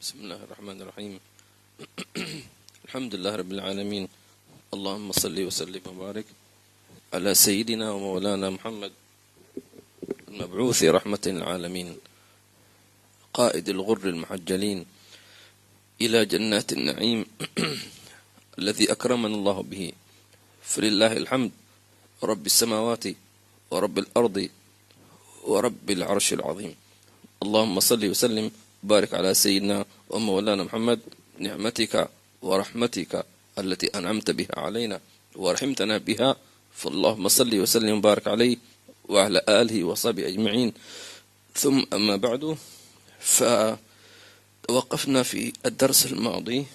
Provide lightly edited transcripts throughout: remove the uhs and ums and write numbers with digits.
بسم الله الرحمن الرحيم. الحمد لله رب العالمين، اللهم صل وسلم وبارك على سيدنا ومولانا محمد المبعوث رحمة للعالمين، قائد الغر المحجلين إلى جنات النعيم الذي أكرمنا الله به، فلله الحمد رب السماوات ورب الأرض ورب العرش العظيم. اللهم صل وسلم بارك على سيدنا ومولانا محمد، نعمتك ورحمتك التي أنعمت بها علينا ورحمتنا بها، فاللهم صل وسلم وبارك عليه وعلى آله وصحبه أجمعين. ثم أما بعد، فتوقفنا في الدرس الماضي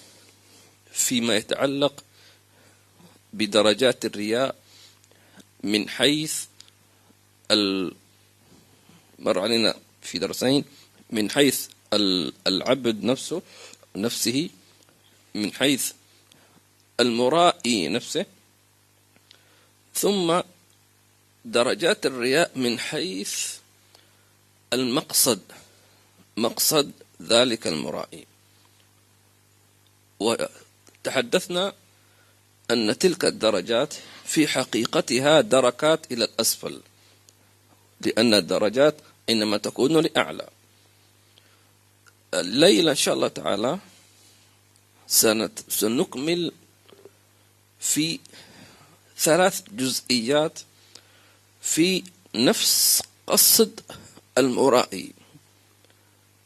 فيما يتعلق بدرجات الرياء من حيث مر علينا في درسين، من حيث العبد نفسه، من حيث المرائي نفسه، ثم درجات الرياء من حيث مقصد ذلك المرائي. وتحدثنا أن تلك الدرجات في حقيقتها دركات إلى الأسفل، لأن الدرجات إنما تكون لأعلى. الليلة إن شاء الله تعالى سنكمل في 3 جزئيات في نفس قصد المرائي،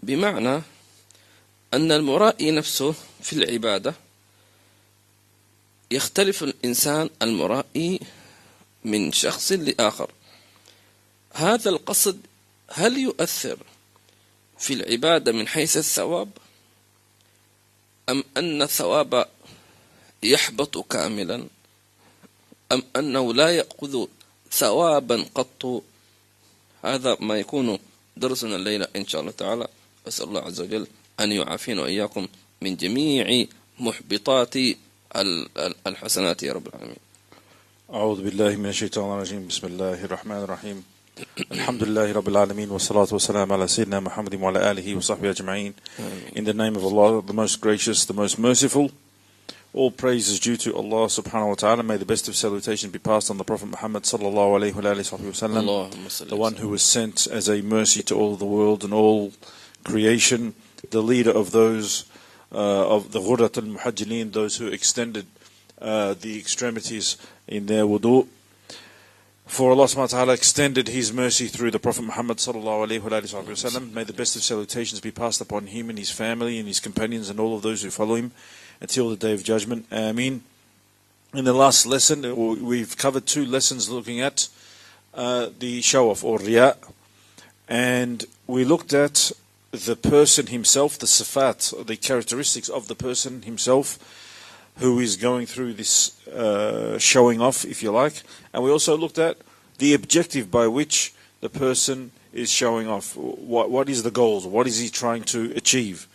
بمعنى أن المرائي نفسه في العبادة يختلف الإنسان المرائي من شخص لآخر. هذا القصد هل يؤثر في العبادة من حيث الثواب، أم أن الثواب يحبط كاملا، أم أنه لا يأخذ ثوابا قط؟ هذا ما يكون درسنا الليلة إن شاء الله تعالى. أسأل الله عز وجل أن يعافينا وإياكم من جميع محبطات الحسنات يا رب العالمين. أعوذ بالله من الشيطان الرجيم. بسم الله الرحمن الرحيم. الحمد لله رب العالمين، والصلاة والسلام على سيدنا محمد وعلى آله وصحبه أجمعين. In the name of Allah, the most gracious, the most merciful. All praise is due to Allah subhanahu wa ta'ala. May the best of salutation be passed on the Prophet Muhammad sallallahu alayhi wa sallam, the one who was sent as a mercy to all the world and all creation, the leader of those of the Ghurrat al-Muhajjalin, those who extended the extremities in their wudu. For Allah subhanahu wa ta'ala extended His mercy through the Prophet Muhammad sallallahu alayhi wa sallam. May the best of salutations be passed upon him and his family and his companions and all of those who follow him until the day of judgment. Ameen. In the last lesson, we've covered 2 lessons looking at the show-off or riya, and we looked at the person himself, the sifat, the characteristics of the person himself who is going through this showing off, if you like. And we also looked at the objective by which the person is showing off. What is the goals? What is he trying to achieve?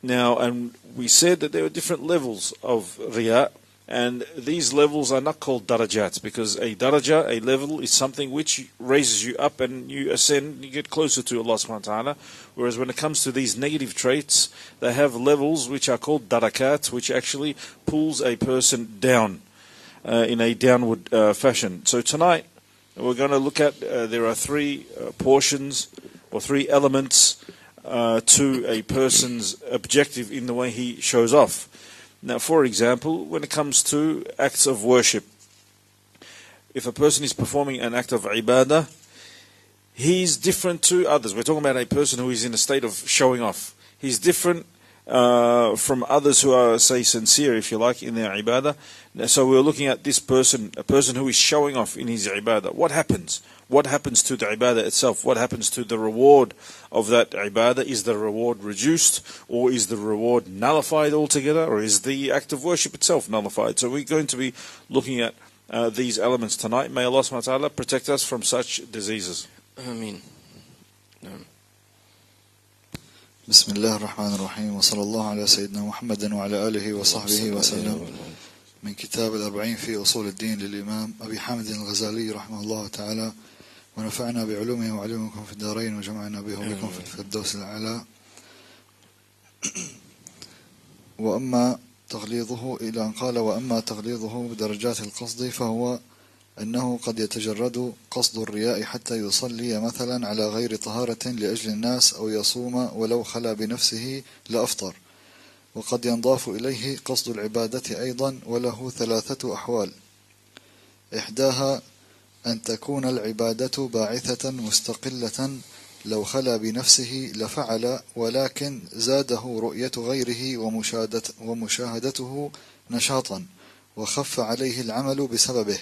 Now, and we said that there are different levels of riya, and these levels are not called darajat, because a daraja, a level, is something which raises you up and you ascend, you get closer to Allah subhanahu wa ta'ala. Whereas when it comes to these negative traits, they have levels which are called darakat, which actually pulls a person down in a downward fashion. So tonight we're going to look at, there are 3 portions or 3 elements to a person's objective in the way he shows off. Now, for example, when it comes to acts of worship, if a person is performing an act of ibadah, he's different to others. We're talking about a person who is in a state of showing off. He's different from others who are, say, sincere, if you like, in their ibadah. So we're looking at this person, a person who is showing off in his ibadah. What happens? What happens to the ibadah itself? What happens to the reward of that ibadah? Is the reward reduced, or is the reward nullified altogether, or is the act of worship itself nullified? So we're going to be looking at these elements tonight. May Allah subhanahu wa ta'ala protect us from such diseases. Ameen. بسم الله الرحمن الرحيم، وصلى الله على سيدنا محمد وعلى آله وصحبه وسلم. من كتاب الأربعين في أصول الدين للإمام أبي حامد الغزالي رحمه الله تعالى، ونفعنا بعلومه وعلومكم في الدارين، وجمعنا به وبكم في الفردوس الأعلى. وأما تغليظه إلى أن قال: وأما تغليظه بدرجات القصد فهو أنه قد يتجرد قصد الرياء حتى يصلي مثلا على غير طهارة لأجل الناس، أو يصوم ولو خلا بنفسه لأفطر. وقد ينضاف إليه قصد العبادة أيضا، وله 3 أحوال: إحداها أن تكون العبادة باعثة مستقلة، لو خلا بنفسه لفعل، ولكن زاده رؤية غيره ومشاهدته نشاطا، وخف عليه العمل بسببه،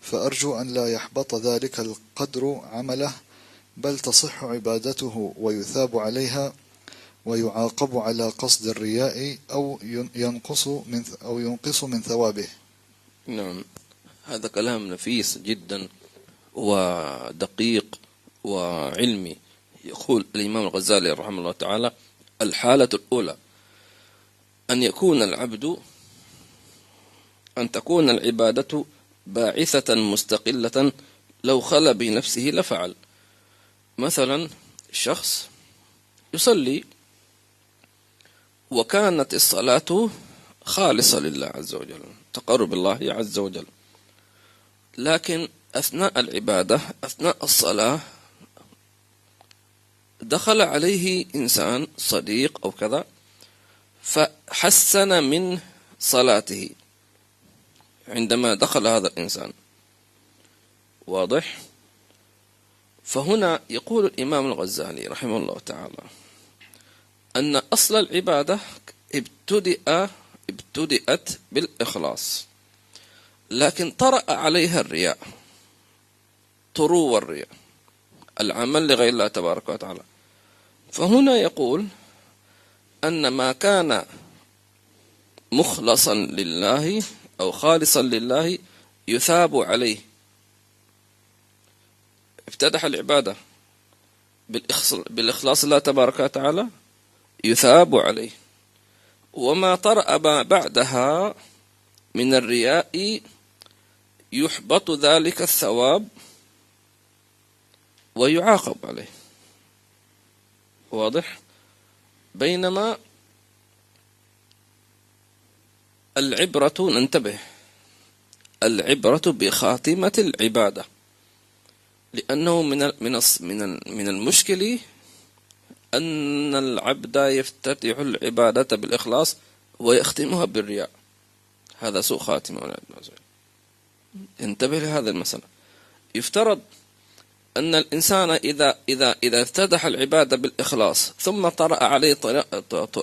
فأرجو أن لا يحبط ذلك القدر عمله، بل تصح عبادته ويثاب عليها، ويعاقب على قصد الرياء أو ينقص من ثوابه. نعم، هذا كلام نفيس جدا ودقيق وعلمي. يقول الإمام الغزالي رحمه الله تعالى: الحالة الأولى أن تكون العبادة باعثة مستقلة، لو خلا بنفسه لفعل. مثلا شخص يصلي وكانت الصلاة خالصة لله عز وجل، تقرب الله عز وجل، لكن أثناء العبادة، أثناء الصلاة، دخل عليه إنسان صديق أو كذا فحسن من صلاته عندما دخل هذا الإنسان. واضح؟ فهنا يقول الإمام الغزالي رحمه الله تعالى أن أصل العبادة ابتدأت بالإخلاص، لكن طرأ عليها الرياء، طرو الرياء، العمل لغير الله تبارك وتعالى. فهنا يقول أن ما كان مخلصا لله أو خالصا لله يثاب عليه. افتتح العبادة بالإخلاص لله تبارك وتعالى يثاب عليه، وما طرأ بعدها من الرياء يحبط ذلك الثواب ويعاقب عليه. واضح؟ بينما العبرة، ننتبه، العبرة بخاتمة العبادة، لأنه من المشكل أن العبد يفتتح العبادة بالإخلاص ويختمها بالرياء. هذا سوء خاتمة. انتبه لهذا المسألة. يفترض أن الإنسان إذا افتتح العبادة بالإخلاص ثم طرأ عليه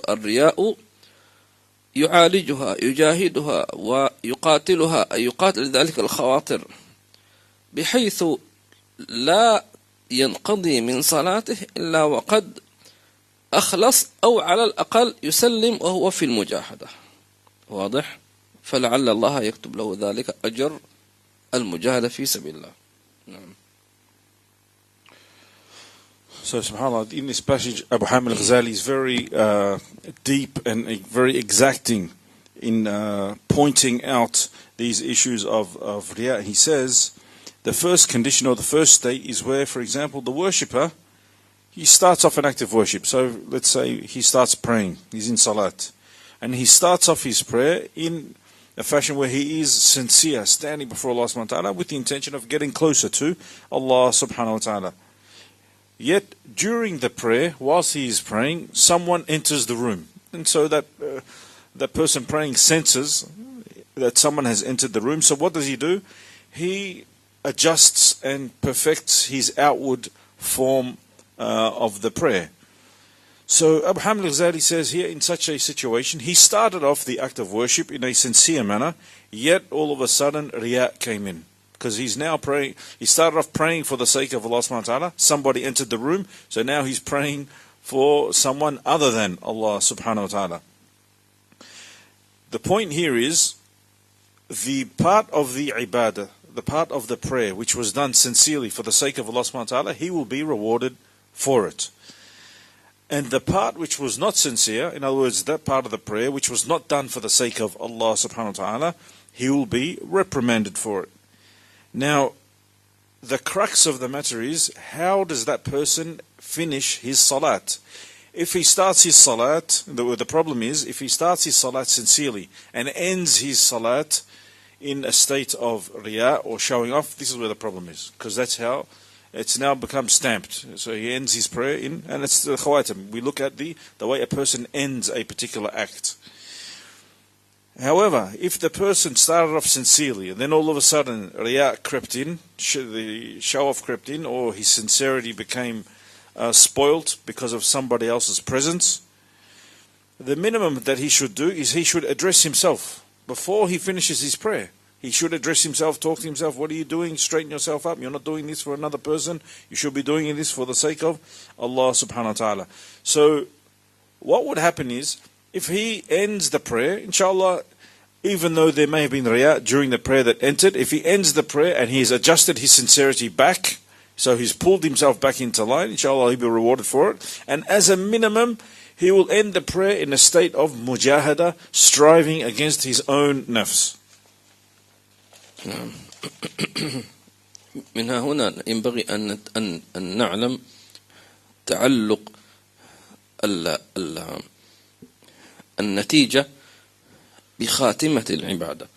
الرياء يعالجها، يجاهدها ويقاتلها، أي يقاتل ذلك الخواطر، بحيث لا ينقضي من صلاته إلا وقد أخلص، أو على الأقل يسلم وهو في المجاهدة. واضح؟ فلعل الله يكتب له ذلك أجر المجاهدة في سبيل الله. نعم. So, subhanAllah, in this passage, Abu Hamid al-Ghazali is very deep and very exacting in pointing out these issues of riya. He says the first condition or the first state is where, for example, the worshipper, he starts off an act of worship. So let's say he starts praying, he's in salat, and he starts off his prayer in a fashion where he is sincere, standing before Allah subhanahu wa ta'ala with the intention of getting closer to Allah subhanahu wa ta'ala. Yet during the prayer, whilst he is praying, someone enters the room, and so that person praying senses that someone has entered the room. So what does he do? He adjusts and perfects his outward form of the prayer. So Abu Hamid al-Ghazali says here, in such a situation, he started off the act of worship in a sincere manner, yet all of a sudden riya came in. Because he's now praying, he started off praying for the sake of Allah subhanahu wa ta'ala, somebody entered the room, so now he's praying for someone other than Allah subhanahu wa ta'ala. The point here is, the part of the ibadah, the part of the prayer which was done sincerely for the sake of Allah subhanahu wa ta'ala, he will be rewarded for it. And the part which was not sincere, in other words, that part of the prayer which was not done for the sake of Allah subhanahu wa ta'ala, he will be reprimanded for it. Now, the crux of the matter is, how does that person finish his salat? if he starts his salat, the problem is, if he starts his salat sincerely and ends his salat in a state of riya or showing off, this is where the problem is. Because that's how it's now become stamped. So he ends his prayer and it's the khawatim. We look at the way a person ends a particular act. However, if the person started off sincerely and then all of a sudden riya crept in, the show-off crept in, or his sincerity became spoilt because of somebody else's presence, the minimum that he should do is he should address himself before he finishes his prayer. He should address himself, talk to himself, what are you doing? Straighten yourself up. You're not doing this for another person. You should be doing this for the sake of Allah subhanahu wa ta'ala. So what would happen is, if he ends the prayer, inshallah, even though there may have been riya during the prayer that entered, if he ends the prayer and he has adjusted his sincerity back, so he's pulled himself back into line, inshallah he'll be rewarded for it. And as a minimum, he will end the prayer in a state of mujahada, striving against his own nafs. من هنا ينبغي أن نعلم تعلق النتيجة بخاتمة العبادة.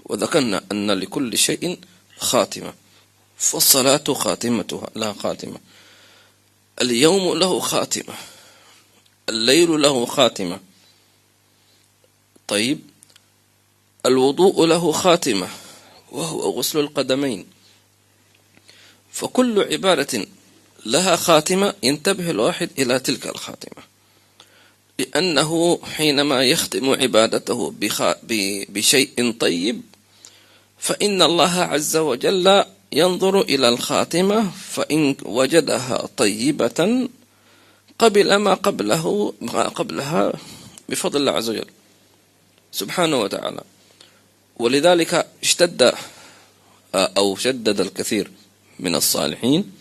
وذكرنا أن لكل شيء خاتمة، فالصلاة خاتمتها لا خاتمة، اليوم له خاتمة، الليل له خاتمة، طيب الوضوء له خاتمة وهو غسل القدمين. فكل عبادة لها خاتمة ينتبه الواحد إلى تلك الخاتمة، لأنه حينما يختم عبادته بشيء طيب فإن الله عز وجل ينظر إلى الخاتمة، فإن وجدها طيبة قبل ما قبلها بفضل الله عز وجل سبحانه وتعالى. ولذلك شدد الكثير من الصالحين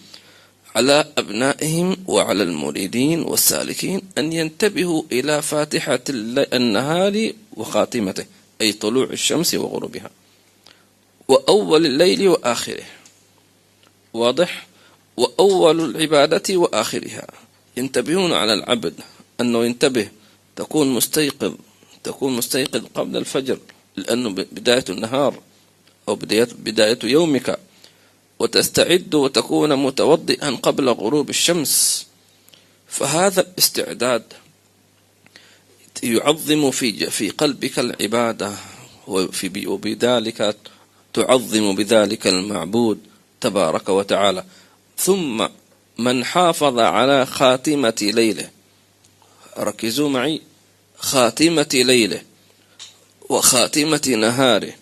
على أبنائهم وعلى المريدين والسالكين أن ينتبهوا إلى فاتحة النهار وخاتمته، أي طلوع الشمس وغروبها، وأول الليل وآخره، واضح، وأول العبادة وآخرها. ينتبهون على العبد أنه ينتبه، تكون مستيقظ قبل الفجر، لأنه بداية النهار أو بداية يومك، وتستعد وتكون متوضئا قبل غروب الشمس. فهذا الاستعداد يعظم في قلبك العبادة، وبذلك تعظم بذلك المعبود تبارك وتعالى. ثم من حافظ على خاتمة ليله، ركزوا معي، خاتمة ليله وخاتمة نهاره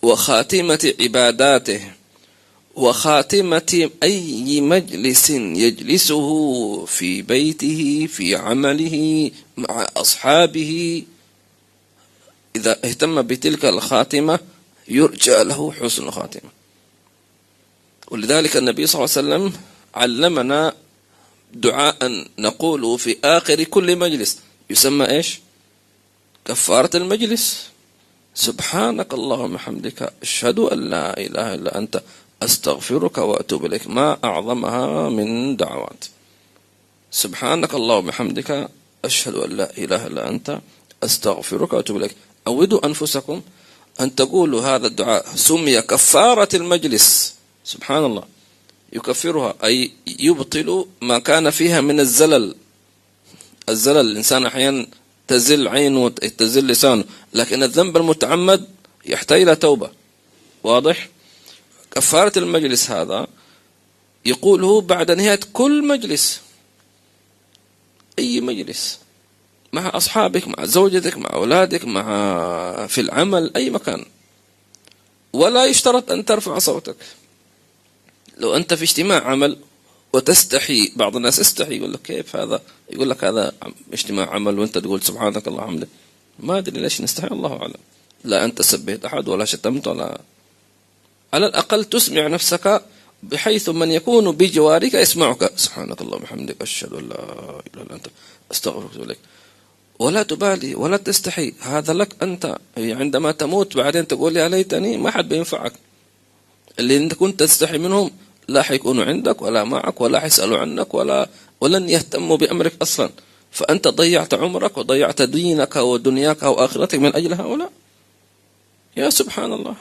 وخاتمة عباداته وخاتمة أي مجلس يجلسه في بيته، في عمله، مع أصحابه، إذا اهتم بتلك الخاتمة يرجى له حسن الخاتمة. ولذلك النبي صلى الله عليه وسلم علمنا دعاء نقوله في آخر كل مجلس، يسمى إيش؟ كفارة المجلس. سبحانك اللهم وبحمدك أشهد أن لا إله إلا أنت أستغفرك وأتوب إليك. ما أعظمها من دعوات. سبحانك اللهم وبحمدك أشهد أن لا إله إلا أنت أستغفرك وأتوب إليك. أودوا أنفسكم أن تقولوا هذا الدعاء، سمي كفارة المجلس. سبحان الله، يكفرها أي يبطل ما كان فيها من الزلل. الإنسان أحيانا تزل عينه وتزل لسانه، لكن الذنب المتعمد يحتاج إلى توبة، واضح؟ كفارة المجلس هذا يقوله بعد نهاية كل مجلس، أي مجلس، مع أصحابك، مع زوجتك، مع أولادك، في العمل، أي مكان. ولا يشترط أن ترفع صوتك. لو أنت في اجتماع عمل وتستحي، بعض الناس يستحي، يقول لك كيف هذا، يقول لك هذا اجتماع عمل وأنت تقول سبحانك اللهم وبحمدك. ما أدري ليش نستحي، الله أعلم. لا أنت سبيت أحد ولا شتمت ولا، على الأقل تسمع نفسك بحيث من يكون بجوارك يسمعك. سبحانك اللهم وبحمدك أشهد أن لا إله إلا أنت أستغفرك إليك. ولا تبالي ولا تستحي، هذا لك أنت. عندما تموت بعدين تقول يا ليتني، ما حد بينفعك. اللي أنت كنت تستحي منهم لا حيكونوا عندك ولا معك ولا حيسألوا عنك ولن يهتموا بأمرك أصلا، فأنت ضيعت عمرك وضيعت دينك ودنياك وآخرتك من أجل هؤلاء. يا سبحان الله.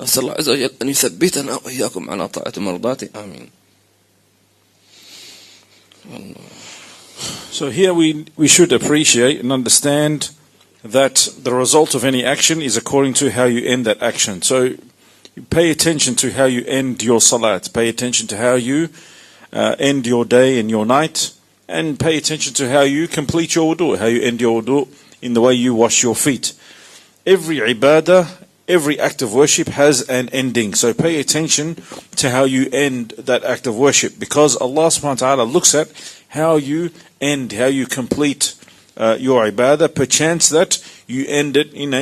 أسأل الله عز وجل أن يثبتنا وإياكم على طاعة مرضاته. آمين. So here we should appreciate and understand that the result of any action is according to how you end that action. So you pay attention to how you end your salat, pay attention to how you end your day and your night, and pay attention to how you complete your wudu, how you end your wudu in the way you wash your feet. Every ibadah, every act of worship has an ending. So pay attention to how you end that act of worship, because Allah subhanahu wa ta'ala looks at how you end, how you complete your ibadah, perchance that you end it in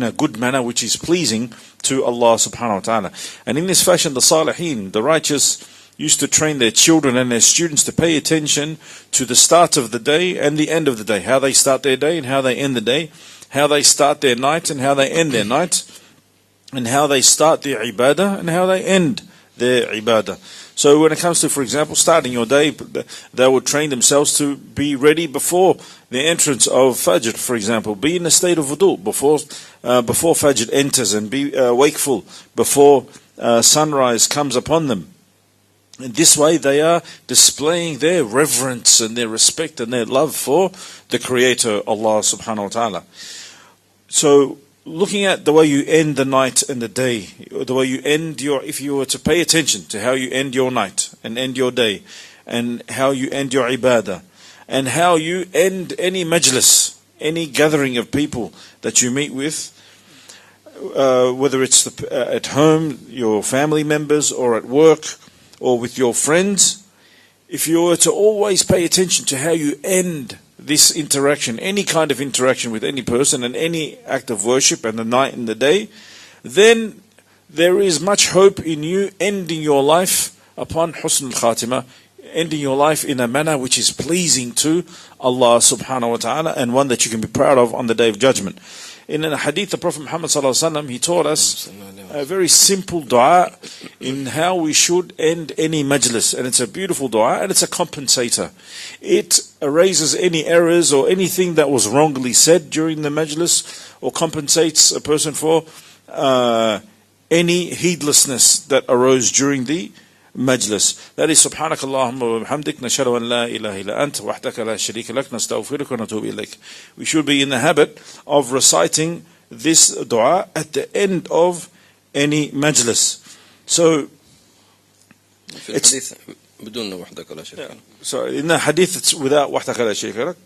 a good manner which is pleasing to Allah subhanahu wa ta'ala. And in this fashion, the salihin, the righteous, used to train their children and their students to pay attention to the start of the day and the end of the day, how they start their day and how they end the day, how they start their night and how they end their night, and how they start their ibadah and how they end their ibadah. So when it comes to, for example, starting your day, they would train themselves to be ready before the entrance of Fajr, for example. Be in a state of wudu before Fajr enters, and be wakeful before sunrise comes upon them. In this way they are displaying their reverence and their respect and their love for the Creator, Allah subhanahu wa ta'ala. So looking at the way you end the night and the day, the way you end if you were to pay attention to how you end your night and end your day, and how you end your ibadah, and how you end any majlis, any gathering of people that you meet with, whether it's at home, your family members, or at work, or with your friends, if you were to always pay attention to how you end this interaction, any kind of interaction with any person and any act of worship and the night and the day, then there is much hope in you ending your life upon husn al-khatimah, ending your life in a manner which is pleasing to Allah subhanahu wa ta'ala, and one that you can be proud of on the Day of Judgment. In a hadith, the Prophet Muhammad sallallahu alaihi wasallam, he taught us a very simple dua in how we should end any majlis, and it's a beautiful dua, and it's a compensator. It erases any errors or anything that was wrongly said during the majlis, or compensates a person for any heedlessness that arose during the majlis. That is subhanakallahumma wa bihamdik nashhadu an la ilaha illa anta wahdaka la sharika lak nastaghfiruka wa natubu ilayk. We should be in the habit of reciting this dua at the end of any majlis. So it's so in the hadith it's without wahdaka la sharika lak.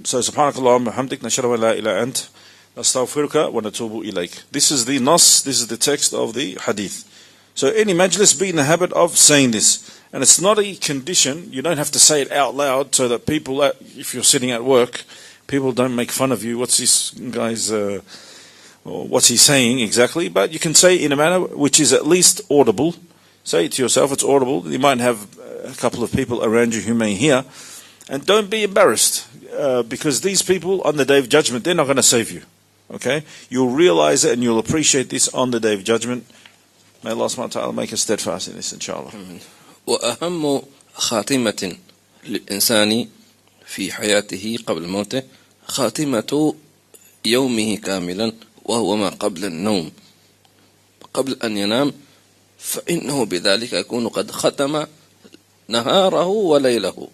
So subhanakallahumma wa bihamdik nashhadu an la ilaha anta nastaghfiruka wa natubu ilayk. This is the nas, this is the text of the hadith. So any majlis, be in the habit of saying this. And it's not a condition, you don't have to say it out loud so that people, if you're sitting at work, people don't make fun of you. What's this guy's, what's he saying exactly? But you can say it in a manner which is at least audible. Say it to yourself, it's audible. You might have a couple of people around you who may hear. And don't be embarrassed, because these people on the Day of Judgment, they're not going to save you. Okay? You'll realize it and you'll appreciate this on the Day of Judgment. May Allah subhanahu wa ta'ala make us steadfast in this, inshallah. وأهم خاتمة للإنسان في حياته قبل موته خاتمة يومه كاملا، وهو ما قبل النوم. قبل أن ينام فإنه بذلك يكون قد ختم نهاره وليله.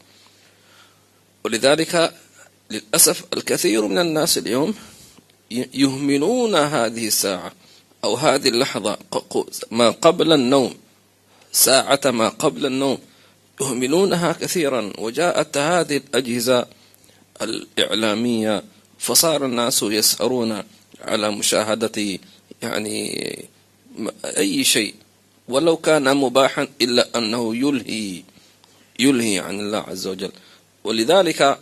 ولذلك للأسف الكثير من الناس اليوم يهملون هذه الساعة أو هذه اللحظة ما قبل النوم، ساعة ما قبل النوم يهملونها كثيرا. وجاءت هذه الأجهزة الإعلامية فصار الناس يسهرون على مشاهدة يعني أي شيء ولو كان مباحا، إلا أنه يلهي عن الله عز وجل. ولذلك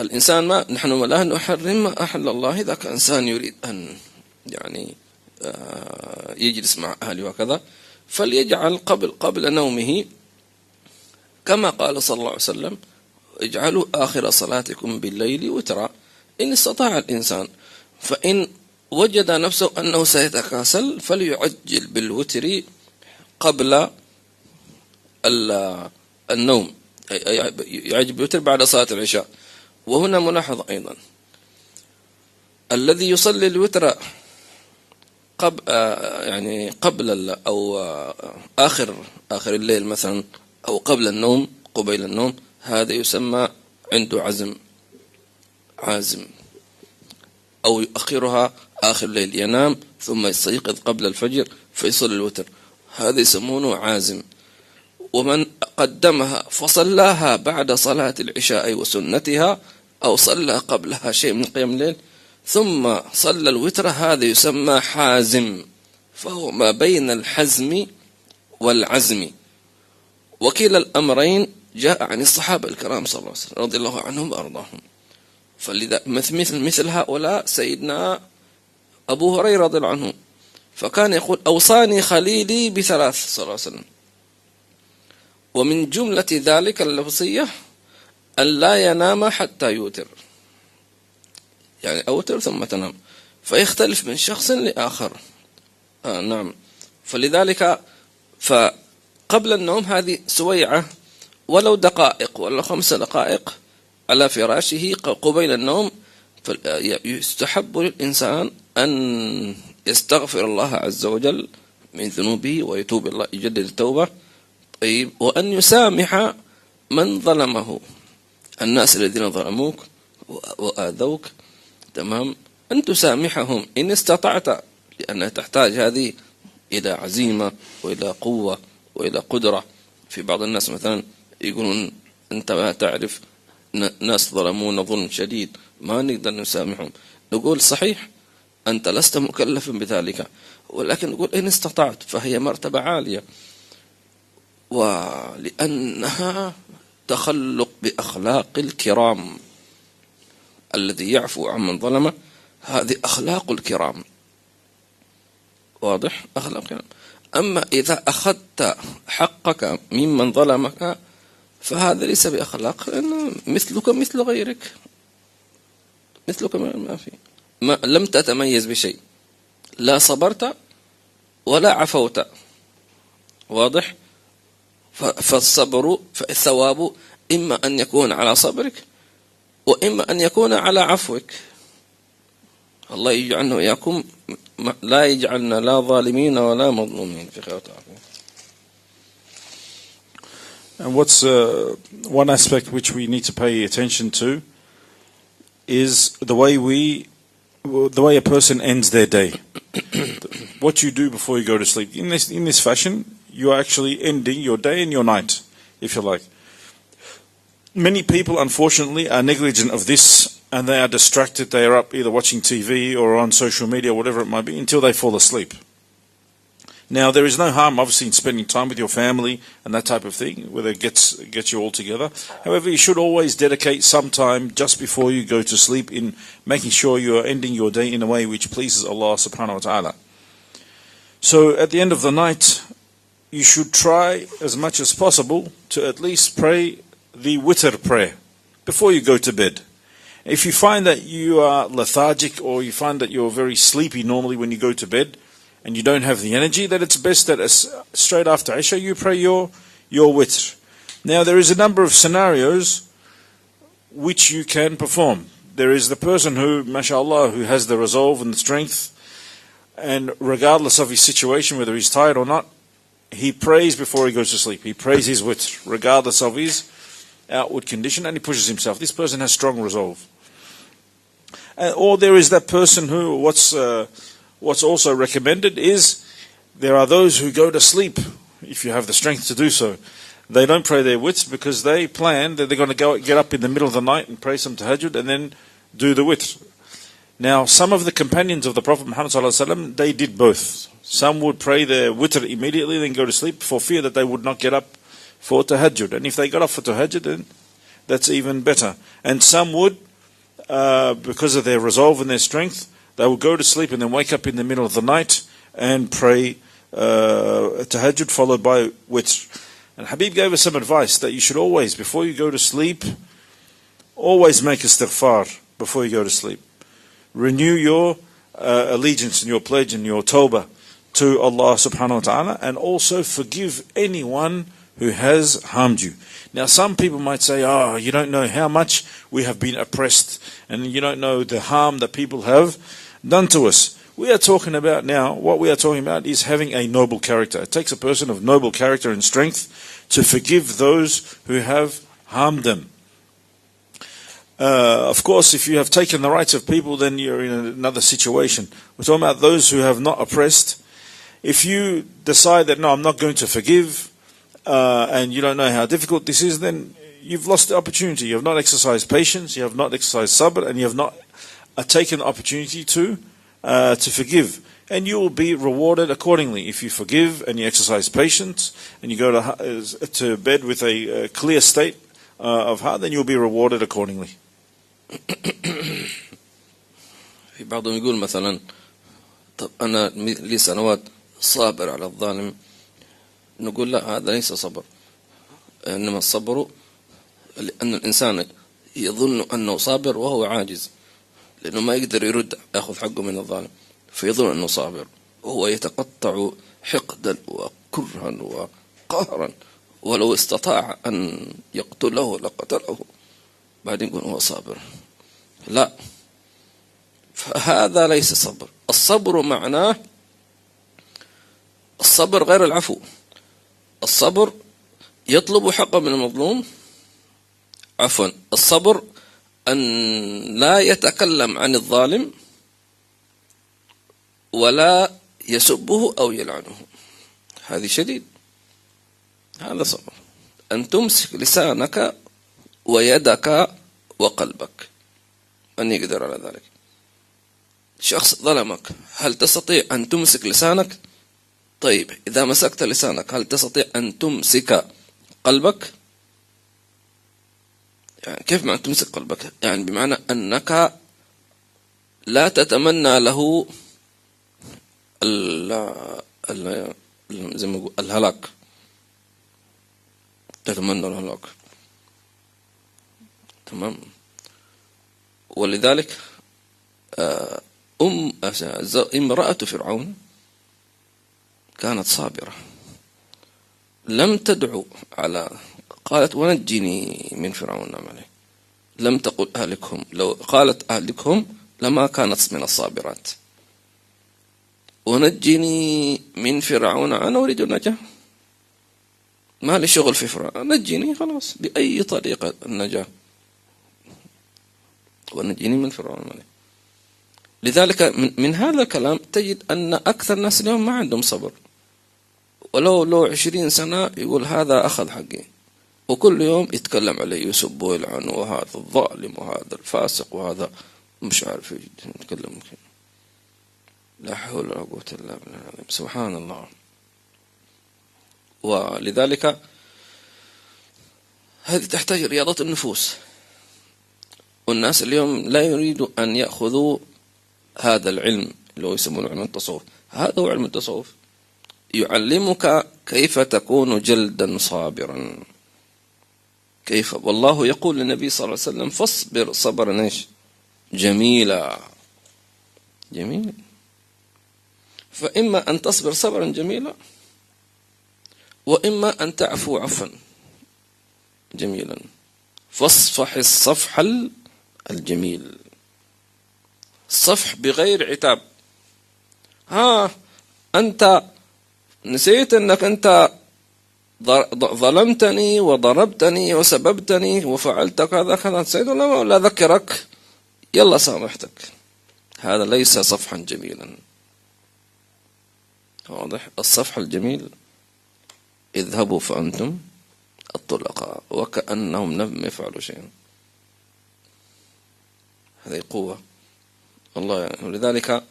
الإنسان نحن لا نحرم ما أحل الله. إذا كان إنسان يريد أن يعني يجلس مع أهله وكذا، فليجعل قبل نومه كما قال صلى الله عليه وسلم: اجعلوا آخر صلاتكم بالليل وترا، إن استطاع الإنسان. فإن وجد نفسه أنه سيتكاسل فليعجل بالوتر قبل النوم، يجب الوتر بعد صلاة العشاء. وهنا ملاحظة أيضا، الذي يصلي الوتر قبل أو آخر الليل مثلا، أو قبل النوم، قبيل النوم، هذا يسمى عنده عازم، أو يؤخرها آخر الليل، ينام ثم يستيقظ قبل الفجر فيصلي الوتر، هذا يسمونه عازم. ومن قدمها فصلاها بعد صلاة العشاء وسنتها، أو صلى قبلها شيء من قيام الليل ثم صلى الوتر، هذا يسمى حازم، فهو ما بين الحزم والعزم. وكلا الأمرين جاء عن الصحابة الكرام صلى الله عليه وسلم رضي الله عنهم وأرضاهم. فلذا مثل هؤلاء سيدنا أبو هريرة رضي الله عنه، فكان يقول: أوصاني خليلي بثلاث صلى الله عليه وسلم، ومن جملة ذلك الوصية أن لا ينام حتى يوتر، يعني أوتر ثم تنام، فيختلف من شخص لآخر. نعم. فلذلك فقبل النوم هذه سويعة ولو دقائق، ولو 5 دقائق على فراشه قبيل النوم، يستحب للإنسان أن يستغفر الله عز وجل من ذنوبه ويتوب الله، يجدد التوبة. طيب، وأن يسامح من ظلمه، الناس الذين ظلموك وآذوك، تمام، أن تسامحهم إن استطعت، لأنها تحتاج هذه إلى عزيمة وإلى قوة وإلى قدرة. في بعض الناس مثلا يقولون: أنت ما تعرف، ناس ظلمونا ظلم شديد ما نقدر نسامحهم. نقول: صحيح، أنت لست مكلفا بذلك، ولكن نقول إن استطعت، فهي مرتبة عالية، ولأنها تخلق بأخلاق الكرام. الذي يعفو عمن ظلمه، هذه أخلاق الكرام، واضح؟ أخلاق الكرام. أما إذا أخذت حقك ممن ظلمك فهذا ليس بأخلاق، لأنه مثلك مثل غيرك، مثلك ما في، لم تتميز بشيء، لا صبرت ولا عفوت، واضح؟ فالصبر، فالثواب إما أن يكون على صبرك وإما أن يكون على عفوك. الله يجعلنا وإياكم، لا يجعلنا لا ظالمين ولا مظلومين في خير وعافية. And what's one aspect which we need to pay attention to is the way a person ends their day. What you do before you go to sleep. In this fashion, you are actually ending your day and your night, if you like. Many people, unfortunately, are negligent of this, and they are distracted. They are up either watching TV or on social media, whatever it might be, until they fall asleep. Now, there is no harm, obviously, in spending time with your family and that type of thing, whether it gets you all together. However, you should always dedicate some time just before you go to sleep in making sure you are ending your day in a way which pleases Allah subhanahu wa ta'ala. So, at the end of the night, you should try as much as possible to at least pray the witr prayer before you go to bed. If you find that you are lethargic, or you find that you're very sleepy normally when you go to bed, and you don't have the energy, then it's best that straight after Isha you pray your witr. Now, there is a number of scenarios which you can perform. There is the person who, mashallah, who has the resolve and the strength, and regardless of his situation, whether he's tired or not, he prays before he goes to sleep. He prays his witr, regardless of his outward condition, and he pushes himself. This person has strong resolve. Or there is that person who, what's also recommended is, there are those who go to sleep, if you have the strength to do so. They don't pray their witr because they plan that they're going to get up in the middle of the night and pray some tahajjud and then do the witr. Now, some of the companions of the Prophet Muhammad ﷺ, they did both. Some would pray their witr immediately, then go to sleep for fear that they would not get up for tahajjud. And if they got up for tahajjud, then that's even better. And some would, because of their resolve and their strength, they would go to sleep and then wake up in the middle of the night and pray tahajjud followed by witr. And Habib gave us some advice that you should always, before you go to sleep, always make istighfar before you go to sleep. Renew your allegiance and your pledge and your tawbah to Allah subhanahu wa ta'ala, and also forgive anyone who has harmed you. Now some people might say, oh, you don't know how much we have been oppressed, and you don't know the harm that people have done to us. We are talking about now, what we are talking about is having a noble character. It takes a person of noble character and strength to forgive those who have harmed them. Of course, if you have taken the rights of people, then you're in another situation. We're talking about those who have not oppressed. If you decide that, no, I'm not going to forgive, and you don't know how difficult this is, then you've lost the opportunity. You have not exercised patience, you have not exercised sabr, and you have not taken the opportunity to forgive. And you will be rewarded accordingly. If you forgive and you exercise patience and you go to bed with a clear state of heart, then you'll be rewarded accordingly. في بعضهم يقول مثلا طب أنا لي سنوات صابر على الظالم، نقول لا، هذا ليس صبر. إنما الصبر لأن الإنسان يظن أنه صابر وهو عاجز، لأنه ما يقدر يرد يأخذ حقه من الظالم، فيظن أنه صابر وهو يتقطع حقدا وكرها وقهرا، ولو استطاع أن يقتله لقتله، بعدين يقول هو صابر. لا، فهذا ليس صبر. الصبر معناه الصبر غير العفو. الصبر يطلب حقه من المظلوم، عفوا الصبر أن لا يتكلم عن الظالم ولا يسبه أو يلعنه، هذه شديد، هذا صبر. أن تمسك لسانك ويدك وقلبك، من يقدر على ذلك؟ شخص ظلمك، هل تستطيع أن تمسك لسانك؟ طيب إذا مسكت لسانك هل تستطيع أن تمسك قلبك؟ يعني كيف معنى تمسك قلبك؟ يعني بمعنى أنك لا تتمنى له زي ما نقول الهلاك، تتمنى الهلاك. تمام. ولذلك امرأة فرعون كانت صابرة، لم تدعو على، قالت ونجني من فرعون عمله، لم تقل أهلكهم. لو قالت أهلكهم لما كانت من الصابرات. ونجني من فرعون، أنا أريد النجاة، ما لي شغل في فرعون، نجني خلاص بأي طريقة النجاة، ونجني من فرعون عمله. لذلك من هذا الكلام تجد أن أكثر الناس اليوم ما عندهم صبر، ولو 20 سنة يقول هذا أخذ حقي، وكل يوم يتكلم عليه، يسب ويلعن، وهذا الظالم وهذا الفاسق وهذا مش عارف يتكلم كده. لا حول ولا قوة إلا بالله، سبحان الله. ولذلك هذه تحتاج رياضة النفوس، والناس اليوم لا يريدوا أن يأخذوا هذا العلم اللي هو يسمونه علم التصوف. هذا هو علم التصوف، يعلمك كيف تكون جلدا صابرا، كيف. والله يقول للنبي صلى الله عليه وسلم فاصبر صبرا ايش؟ جميلا. جميل. فإما أن تصبر صبرا جميلا، وإما أن تعفو عفوا جميلا. فاصفح الصفح الجميل، الصفح بغير عتاب. أنت نسيت أنك أنت ظلمتني وضربتني وسببتني وفعلت كذا كذا، سيد ولا ذكرك، يلا سامحتك. هذا ليس صفحا جميلا. واضح؟ الصفح الجميل اذهبوا فأنتم الطلقاء، وكأنهم لم يفعلوا شيئا. هذه قوة الله يعني. ولذلك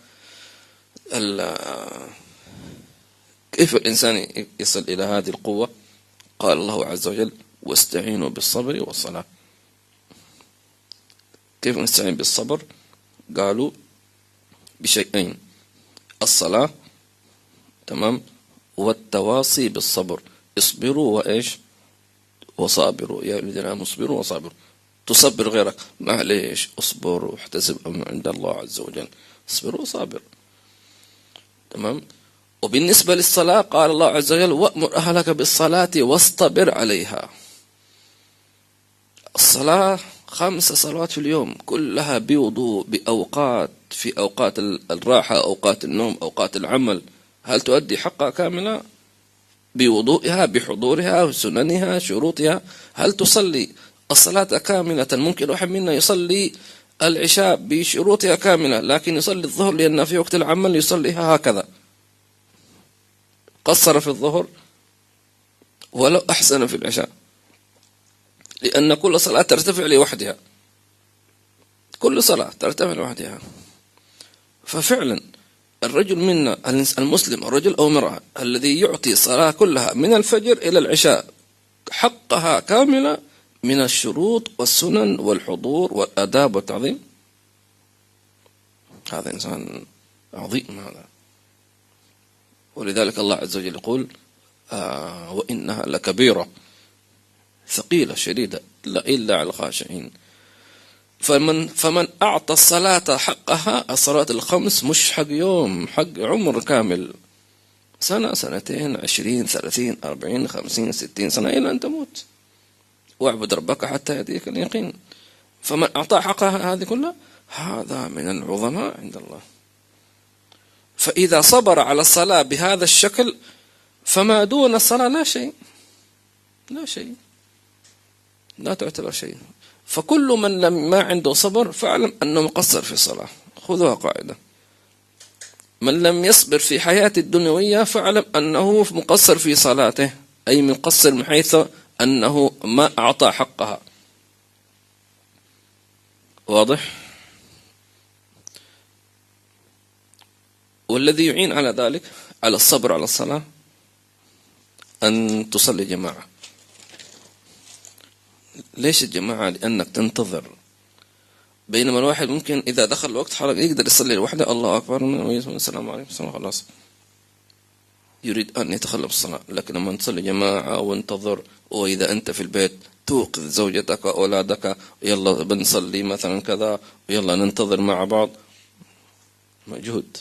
كيف الإنسان يصل إلى هذه القوة؟ قال الله عز وجل واستعينوا بالصبر والصلاة. كيف نستعين بالصبر؟ قالوا بشيئين: الصلاة، تمام، والتواصي بالصبر. اصبروا وإيش؟ وصابروا، يا الذين آمنوا اصبروا وصابروا. تصبر غيرك، معليش اصبر واحتسب عند الله عز وجل، اصبر وصابر. تمام. وبالنسبة للصلاة قال الله عز وجل وأمر أهلك بالصلاة واصطبر عليها. الصلاة 5 صلوات في اليوم كلها بوضوء بأوقات، في أوقات الراحة، أوقات النوم، أوقات العمل. هل تؤدي حقها كاملة بوضوئها بحضورها وسننها شروطها؟ هل تصلي الصلاة كاملة؟ ممكن واحد منا يصلي العشاء بشروطها كاملة لكن يصلي الظهر لأن في وقت العمل يصليها هكذا، قصر في الظهر ولو أحسن في العشاء، لأن كل صلاة ترتفع لوحدها، كل صلاة ترتفع لوحدها. ففعلا الرجل منا المسلم، الرجل أو المرأة الذي يعطي الصلاة كلها من الفجر إلى العشاء حقها كاملة من الشروط والسنن والحضور والآداب والتعظيم، هذا إنسان عظيم هذا. ولذلك الله عز وجل يقول وإنها لكبيرة ثقيلة شديدة إلا على الخاشعين. فمن أعطى الصلاة حقها، الصلاة ال5 مش حق يوم، حق عمر كامل، سنة، سنتين، 20 30 40 50 60 سنة إلى أن تموت. واعبد ربك حتى يأتيك اليقين. فمن أعطى حقها هذه كلها هذا من العظماء عند الله. فإذا صبر على الصلاة بهذا الشكل فما دون الصلاة لا شيء، لا شيء، لا تعتبر شيء. فكل من ما عنده صبر فاعلم أنه مقصر في الصلاة. خذوها قاعدة، من لم يصبر في حياة الدنيوية فاعلم أنه مقصر في صلاته، أي مقصر من حيث أنه ما أعطى حقها. واضح؟ والذي يعين على ذلك، على الصبر على الصلاة، أن تصلي جماعة. ليش الجماعة؟ لأنك تنتظر، بينما الواحد ممكن إذا دخل الوقت حرق يقدر يصلي لوحده، الله أكبر السلام عليكم خلاص يريد أن يتخلف الصلاة. لكن لما تصلي جماعة وانتظر، وإذا أنت في البيت توقظ زوجتك وأولادك، يلا بنصلي مثلا كذا، ويلا ننتظر مع بعض، مجهود.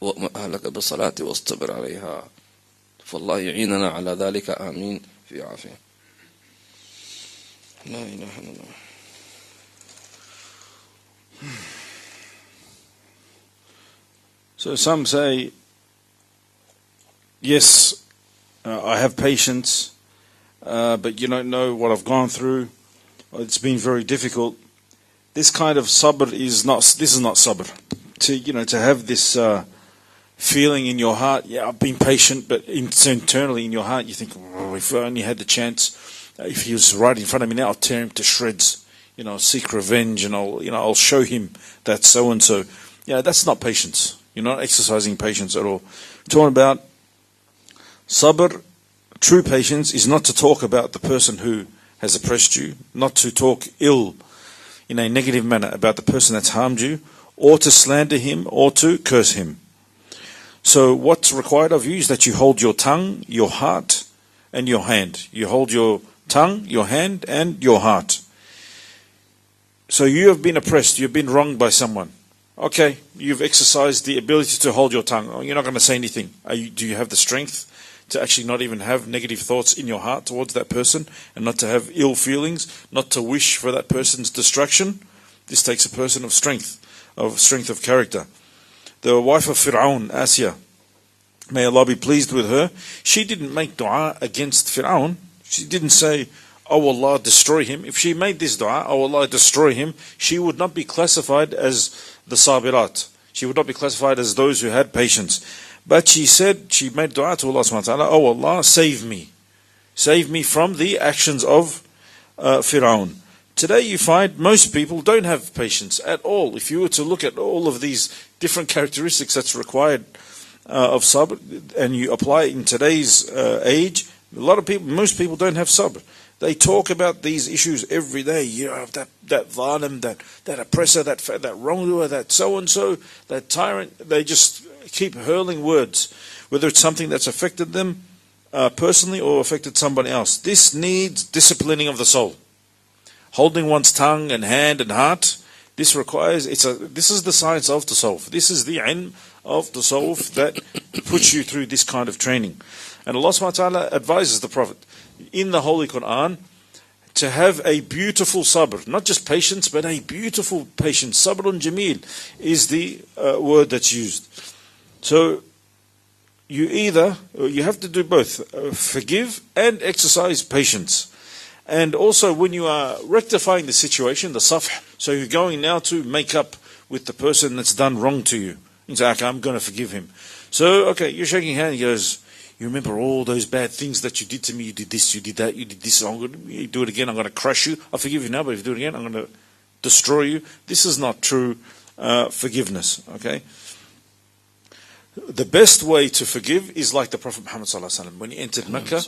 وأمر أهلك بالصلاة واصطبر عليها. فالله يعيننا على ذلك، آمين، في عافية. لا إله إلا الله. So some say, yes, I have patience, but you don't know what I've gone through. It's been very difficult. This kind of sabr is not. This is not sabr. To have this feeling in your heart. Yeah, I've been patient, but internally in your heart you think, oh, if I only had the chance. If he was right in front of me now, I'll tear him to shreds. I'll seek revenge, and I'll show him that so and so. That's not patience. You're not exercising patience at all. We're talking about sabr. True patience is not to talk about the person who has oppressed you, not to talk ill in a negative manner about the person that's harmed you, or to slander him, or to curse him. So what's required of you is that you hold your tongue, your heart, and your hand. You hold your tongue, your hand, and your heart. So you have been oppressed, you've been wronged by someone. Okay, you've exercised the ability to hold your tongue. You're not going to say anything. Do you have the strength to actually not even have negative thoughts in your heart towards that person, and not to have ill feelings, not to wish for that person's destruction? This takes a person of strength of character. The wife of Fir'aun, Asya, may Allah be pleased with her, she didn't make dua against Fir'aun. She didn't say, oh Allah, destroy him. If she made this dua, oh Allah, destroy him, she would not be classified as the sabirat. She would not be classified as those who had patience. But she made dua to Allah subhanahu wa ta'ala, oh Allah, save me. Save me from the actions of Fir'aun. Today you find most people don't have patience at all. If you were to look at all of these different characteristics that's required of sabr, and you apply it in today's age, most people don't have sabr. They talk about these issues every day. That zalim, that oppressor, that wrongdoer, that so-and-so, that tyrant. They just keep hurling words, whether it's something that's affected them personally or affected somebody else. This needs disciplining of the soul. Holding one's tongue and hand and heart, this is the science of tasawwuf. This is the ilm of tasawwuf that puts you through this kind of training. And Allah subhanahu wa ta'ala advises the Prophet in the Holy Quran to have a beautiful sabr, not just patience, but a beautiful patience. Sabrun jameel is the word that's used. So you have to do both, forgive and exercise patience. And also when you are rectifying the situation, the safh, so you're going now to make up with the person that's done wrong to you. You say, okay, I'm going to forgive him. So, okay, you're shaking hands, he goes, you remember all those bad things that you did to me, you did this, you did that, you did this, I'm going to do it again, I'm going to crush you. I'll forgive you now, but if you do it again, I'm going to destroy you. This is not true forgiveness, okay? The best way to forgive is like the Prophet Muhammad sallallahu alaihi wasallam. When he entered Mecca,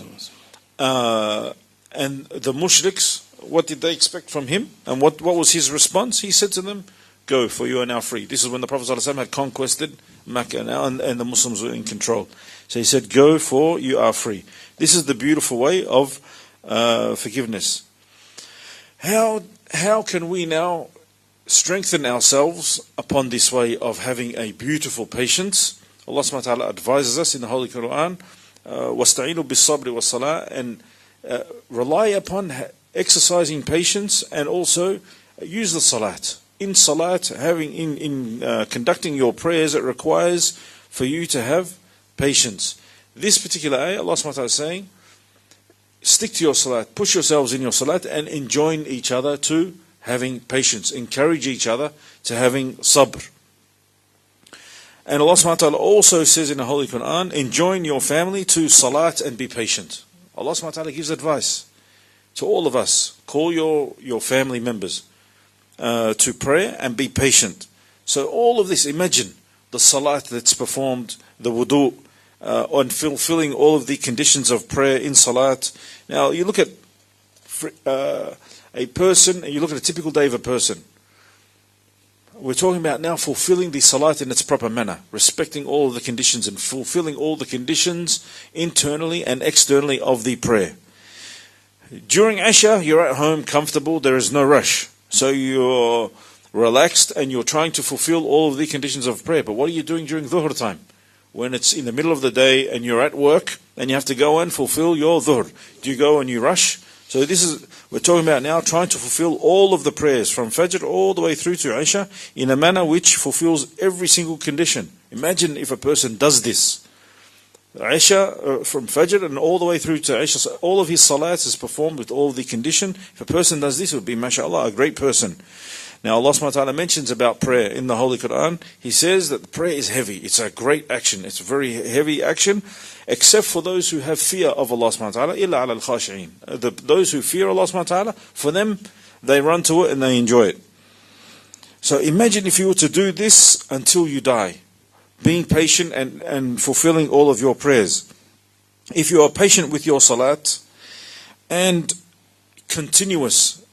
and the mushriks, what did they expect from him? And what was his response? He said to them, go, for you are now free. This is when the Prophet sallallahu alaihi wasallam had conquested Mecca now, and the Muslims were in control. So he said, go, for you are free. This is the beautiful way of forgiveness. How can we now strengthen ourselves upon this way of having a beautiful patience? Allah subhanahu wa ta'ala advises us in the Holy Quran, وَاسْتَعِينُوا بِالصَّبْرِ وَالصَّلَاةِ, and rely upon exercising patience, and also use the salat. In salat, in conducting your prayers, it requires for you to have patience. This particular ayah, Allah subhanahu wa ta'ala is saying, stick to your salat, push yourselves in your salat, and enjoin each other to having patience. Encourage each other to having sabr. And Allah subhanahu wa ta'ala also says in the Holy Quran, enjoin your family to salat and be patient. Allah subhanahu wa ta'ala gives advice to all of us. Call your family members to prayer and be patient. So all of this, imagine the salat that's performed, the wudu, on fulfilling all of the conditions of prayer in salat. Now you look at a person, and you look at a typical day of a person. We're talking about now fulfilling the salat in its proper manner, respecting all of the conditions and fulfilling all the conditions internally and externally of the prayer. During Isha, you're at home comfortable, there is no rush. So you're relaxed and you're trying to fulfill all of the conditions of prayer. But what are you doing during Dhuhr time? When it's in the middle of the day and you're at work and you have to go and fulfill your Dhuhr. Do you go and you rush? So we're talking about now trying to fulfill all of the prayers from Fajr all the way through to Isha in a manner which fulfills every single condition. Imagine if a person does this. Isha from Fajr and all the way through to Isha, so all of his salats is performed with all of the condition. If a person does this, it would be, mashallah, a great person. Now Allah subhanahu wa ta'ala mentions about prayer in the Holy Quran. He says that prayer is heavy. It's a great action. It's a very heavy action, except for those who have fear of Allah subhanahu wa ta'ala. إِلَّا عَلَى الْخَاشِعِينَ. Those who fear Allah subhanahu wa ta'ala, for them, they run to it and they enjoy it. So imagine if you were to do this until you die, being patient and fulfilling all of your prayers. If you are patient with your salat and continuous,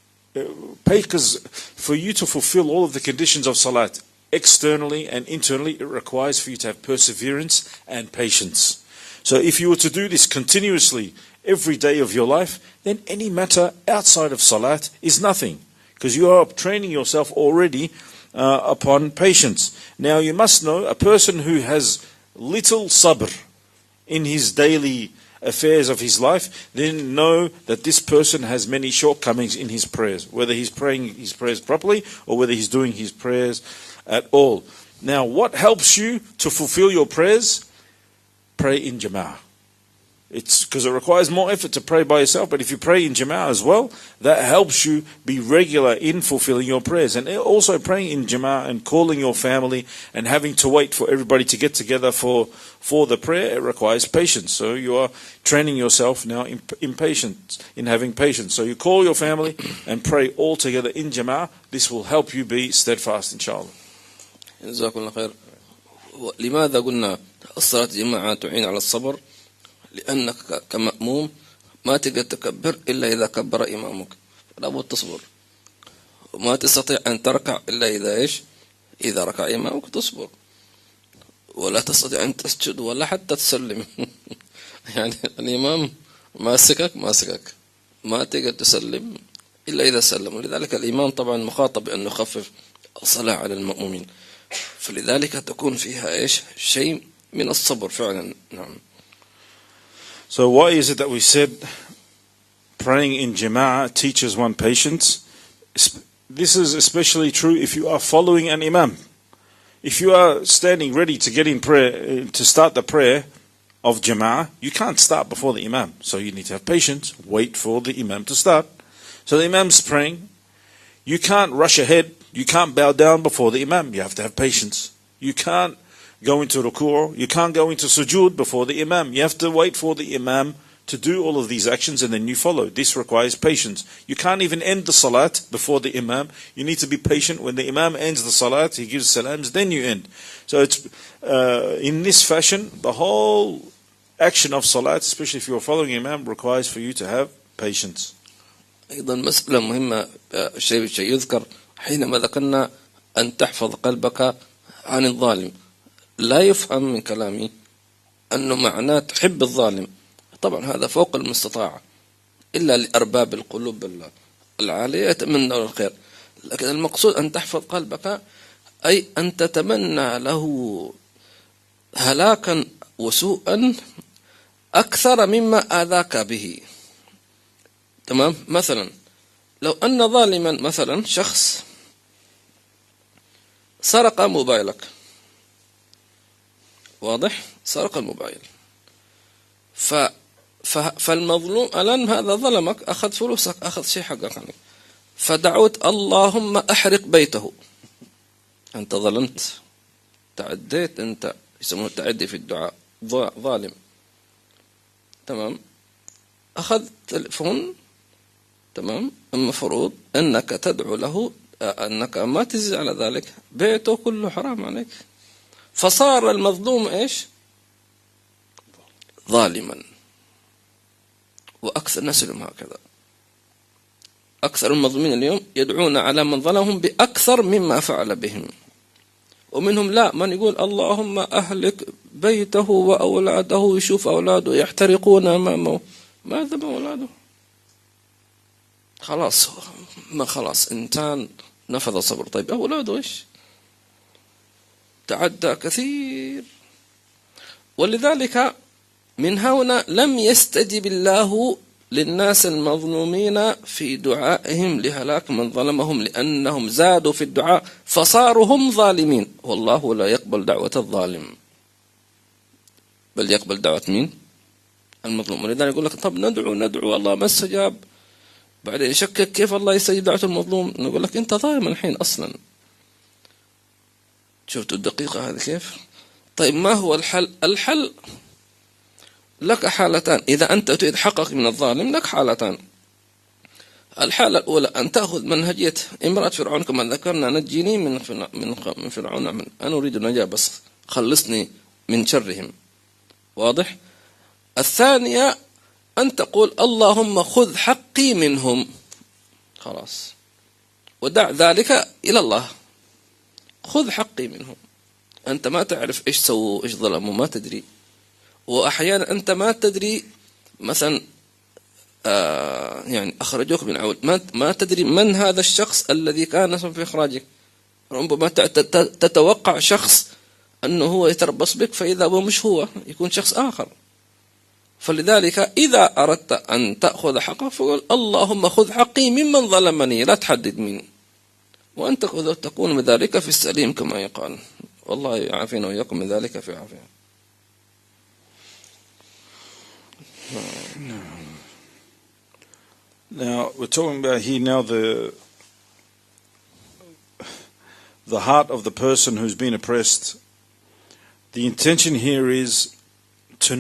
because for you to fulfill all of the conditions of salat externally and internally, it requires for you to have perseverance and patience. So if you were to do this continuously every day of your life, then any matter outside of salat is nothing, because you are training yourself already upon patience. Now you must know, a person who has little sabr in his daily affairs of his life, then know that this person has many shortcomings in his prayers, whether he's praying his prayers properly or whether he's doing his prayers at all. Now what helps you to fulfill your prayers? Pray in Jama'ah. It's because it requires more effort to pray by yourself, but if you pray in Jama'ah as well, that helps you be regular in fulfilling your prayers. And also praying in Jama'ah and calling your family and having to wait for everybody to get together for the prayer, it requires patience. So you are training yourself now in patience, in having patience. So you call your family and pray all together in Jama'ah. This will help you be steadfast, inshallah. جزاكم الله خير. لماذا قلنا الصلاة جماعة تعين على الصبر؟ لأنك كمأموم ما تقدر تكبر إلا إذا كبر إمامك، فلا بد تصبر، وما تستطيع أن تركع إلا إذا ركع إمامك تصبر، ولا تستطيع أن تسجد ولا حتى تسلم. يعني الإمام ماسكك ما تقدر تسلم إلا إذا سلم. ولذلك الإمام طبعا مخاطب بأن يخفف الصلاة على المأمومين. فلذلك تكون فيها إيش شيء من الصبر فعلا. نعم. So why is it that we said praying in jama'ah teaches one patience? This is especially true if you are following an imam. If you are standing ready to get in prayer, to start the prayer of jama'ah, you can't start before the imam. So you need to have patience, wait for the imam to start. So the imam's praying. You can't rush ahead. You can't bow down before the imam. You have to have patience. You can't go into ruku', you can't go into sujood before the imam. You have to wait for the imam to do all of these actions and then you follow. This requires patience. You can't even end the salat before the imam. You need to be patient. When the imam ends the salat, he gives salams, then you end. So it's in this fashion, the whole action of salat, especially if you're following imam, requires for you to have patience. أيضا مسألة مهمة شيء يذكر حينما ذكرنا أن تحفظ قلبك عن الظالم. لا يفهم من كلامي أنه معناه تحب الظالم، طبعا هذا فوق المستطاع إلا لأرباب القلوب العالية يتمنى الخير، لكن المقصود أن تحفظ قلبك أي أن تتمنى له هلاكا وسوءا أكثر مما آذاك به. تمام؟ مثلا لو أن ظالما مثلا شخص سرق موبايلك، واضح؟ سرق الموبايل، فالمظلوم الآن هذا ظلمك، أخذ فلوسك، أخذ شيء حقك عنك، فدعوت اللهم أحرق بيته. أنت ظلمت، تعديت، أنت يسمونه التعدي في الدعاء، ظالم. تمام؟ أخذ تلفون، تمام؟ المفروض أنك تدعو له أنك ما تزيد على ذلك، بيته كله حرام عليك. فصار المظلوم إيش؟ ظالما. وأكثر الناس اليوم هكذا، أكثر المظلومين اليوم يدعون على من ظلمهم بأكثر مما فعل بهم. ومنهم لا من يقول اللهم أهلك بيته وأولاده، يشوف أولاده يحترقون أمامه، ماذا بأولاده؟ خلاص، ما خلاص إنسان نفذ صبر. طيب أولاده إيش؟ تعدى كثير. ولذلك من هنا لم يستجب الله للناس المظلومين في دعائهم لهلاك من ظلمهم، لأنهم زادوا في الدعاء فصاروا هم ظالمين. والله لا يقبل دعوة الظالم، بل يقبل دعوة مين؟ المظلوم. ولذلك يقول لك طب ندعو الله ما استجاب، بعدين يشكك كيف الله يستجيب دعوة المظلوم. نقول لك أنت ظالم الحين أصلا. شفتوا الدقيقة هذه كيف؟ طيب ما هو الحل؟ الحل لك حالتان. إذا أنت تريد حقك من الظالم لك حالتان. الحالة الأولى أن تأخذ منهجية امرأة فرعون كما ذكرنا، نجيني من فرعون، أنا أريد النجاة بس خلصني من شرهم. واضح؟ الثانية أن تقول اللهم خذ حقي منهم، خلاص، ودع ذلك إلى الله. خذ حقي منهم. أنت ما تعرف إيش سووا، إيش ظلموا، ما تدري. وأحيانا أنت ما تدري مثلا يعني أخرجوك من عول، ما تدري من هذا الشخص الذي كان في إخراجك. ربما تتوقع شخص أنه هو يتربص بك، فإذا هو مش هو، يكون شخص آخر. فلذلك إذا أردت أن تأخذ حقك فقل اللهم خذ حقي ممن ظلمني، لا تحدد مين، وأنت تكون من ذلك في السليم كما يقال. والله يعافينا وإياكم من ذلك في عافية. Now we're talking about here now the heart of the person who's been oppressed. The intention here is to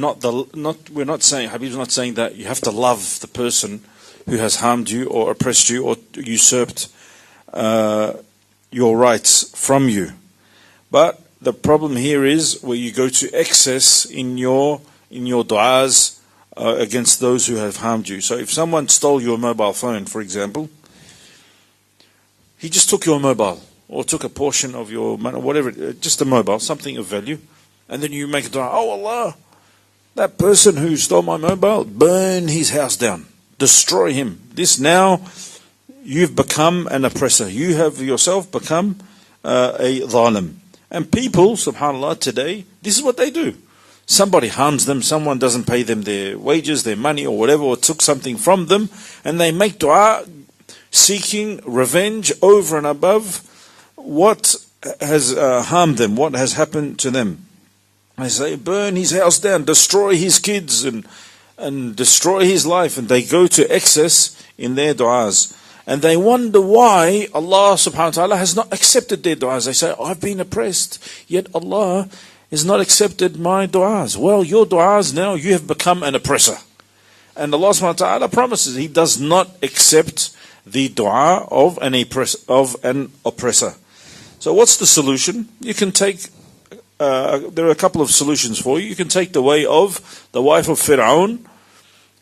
we're not saying, Habib's not saying that you have to love the person who has harmed you or oppressed you or usurped your rights from you. But the problem here is where you go to excess in your du'as against those who have harmed you. So if someone stole your mobile phone, for example, he just took your mobile or took a portion of your money, whatever, just a mobile, something of value, and then you make a dua, oh Allah, that person who stole my mobile, burn his house down, destroy him. This now, you've become an oppressor. You have yourself become a zalim. And people, subhanAllah, today, this is what they do. Somebody harms them, someone doesn't pay them their wages, their money or whatever, or took something from them, and they make dua seeking revenge over and above what has harmed them, what has happened to them. They say, burn his house down, destroy his kids, and destroy his life, and they go to excess in their du'as. And they wonder why Allah subhanahu wa ta'ala has not accepted their du'as. They say, I've been oppressed, yet Allah has not accepted my du'as. Well, your du'as now, you have become an oppressor. And Allah subhanahu wa ta'ala promises He does not accept the dua of an oppressor. So what's the solution? You can take, there are a couple of solutions for you. You can take the way of the wife of Fir'aun,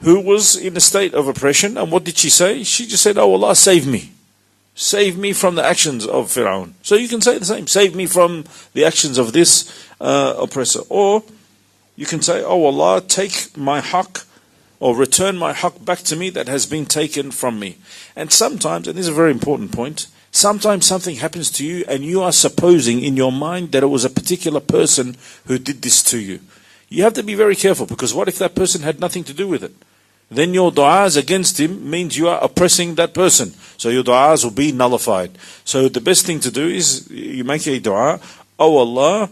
who was in a state of oppression. And what did she say? She just said, oh Allah, save me. Save me from the actions of Fir'aun. So you can say the same. Save me from the actions of this oppressor. Or you can say, oh Allah, take my haqq, or return my haqq back to me that has been taken from me. And sometimes, and this is a very important point, sometimes something happens to you and you are supposing in your mind that it was a particular person who did this to you. You have to be very careful, because what if that person had nothing to do with it? Then your du'as against him means you are oppressing that person. So your du'as will be nullified. So the best thing to do is you make a du'a, oh Allah,